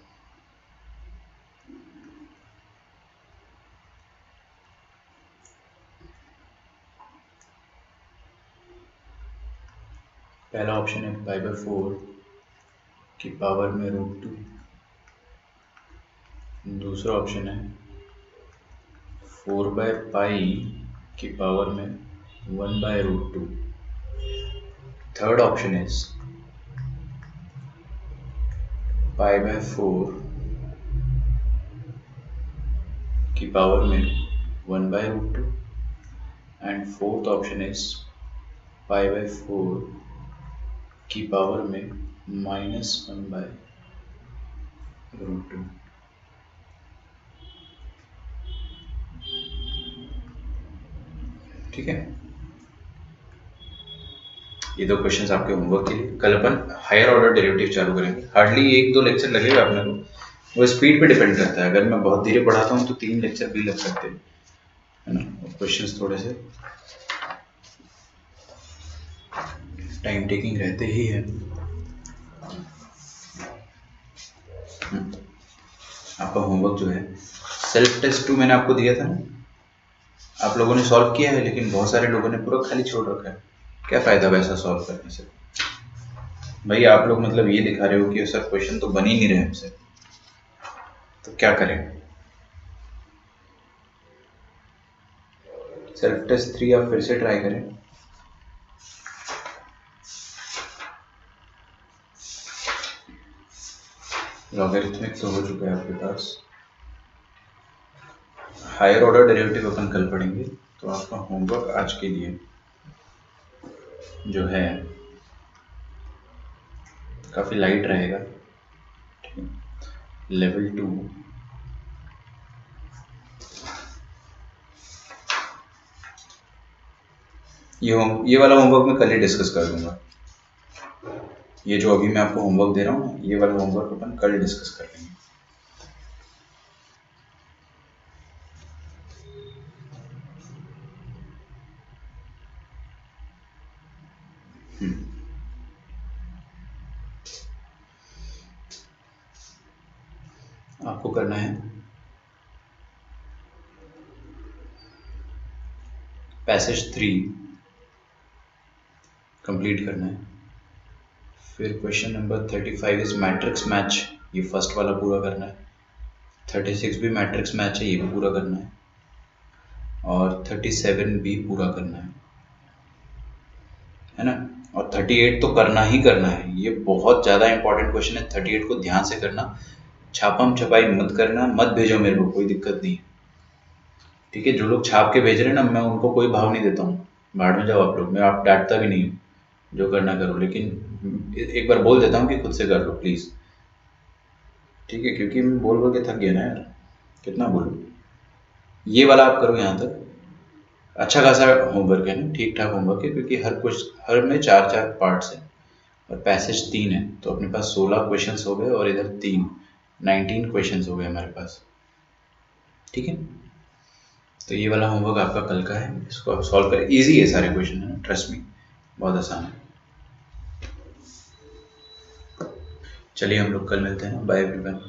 पहला ऑप्शन है पाई बाय 4 की पावर में √2, दूसरा ऑप्शन है 4 बाय पाई की पावर में 1 by √2, third option is pi by 4 की पावर में 1 by √2, and fourth option is pi by 4 की पावर में -1 बाय √2। ठीक है, ये दो क्वेश्चंस आपके होमवर्क के लिए। कल अपन हायर ऑर्डर डेरिवेटिव चालू करेंगे, हार्डली 1-2 लेक्चर लगेगा अपने को, वो स्पीड पे डिपेंड करता है। अगर मैं बहुत धीरे पढ़ाता हूँ तो 3 लेक्चर भी लग सकते हैं, है ना। क्वेश्चंस थोड़े से टाइम टेकिंग रहते ही है। आपका होमवर्क जो है सेल्फ टेस्ट 2 मैंने आपको दिया था ना, आप लोगों ने सॉल्व किया है, लेकिन बहुत सारे लोगों ने पूरा खाली छोड़ रखा है। क्या फ़ायदा वैसा सॉल्व करने से? भाई आप लोग मतलब ये दिखा रहे हो कि सर क्वेश्चन तो बन ही नहीं रहे हमसे, तो क्या करें? सेल्फ टेस्ट 3 आप फिर से ट्राई करें। लॉगरिथमिक तो हो चुका है आपके पास, हायर ऑर्डर डेरिवेटिव अपन कल पढ़ेंगे। तो आपका होमवर्क आज के लिए जो है काफ़ी लाइट रहेगा, ठीक है। लेवल 2 ये वाला होमवर्क मैं कल ही डिस्कस कर दूंगा। ये जो अभी मैं आपको होमवर्क दे रहा हूँ, ये वाला होमवर्क अपन कल डिस्कस कर लेंगे। आपको करना है पैसेज 3 कंप्लीट करना है, फिर question number 35 is matrix match, ये फर्स्ट वाला पूरा करना है। 36 भी मैट्रिक्स मैच है, ये भी पूरा करना है, और 37 भी पूरा करना है ना। और 38 तो करना ही करना है, ये बहुत ज़्यादा इंपॉर्टेंट क्वेश्चन है। 38 को ध्यान से करना, छापम छपाई मत करना, मत भेजो मेरे को, कोई दिक्कत नहीं है, ठीक है। जो लोग छाप के भेज रहे हैं ना, मैं उनको कोई भाव नहीं देता हूँ, बाहर में जाओ आप लोग, मैं आप डांटता भी नहीं हूँ, जो करना करो, लेकिन एक बार बोल देता हूँ कि खुद से कर लो प्लीज़, ठीक है। क्योंकि मैं बोल बोल के थक गया ना यार, कितना बोलूँ। ये वाला आप करो यहाँ तक, अच्छा खासा होमवर्क है ना, ठीक ठाक होमवर्क है, क्योंकि हर में 4-4 पार्ट्स हैं और पैसेज 3 है, तो अपने पास 16 क्वेश्चंस हो गए और इधर 3, 19 क्वेश्चंस हो गए हमारे पास। ठीक है, तो ये वाला होमवर्क आपका कल का है, इसको आप सॉल्व करें, इजी है सारे क्वेश्चन, है ना, ट्रस्ट मी, बहुत आसान है। चलिए हम लोग कल मिलते हैं, बाय एवरीवन।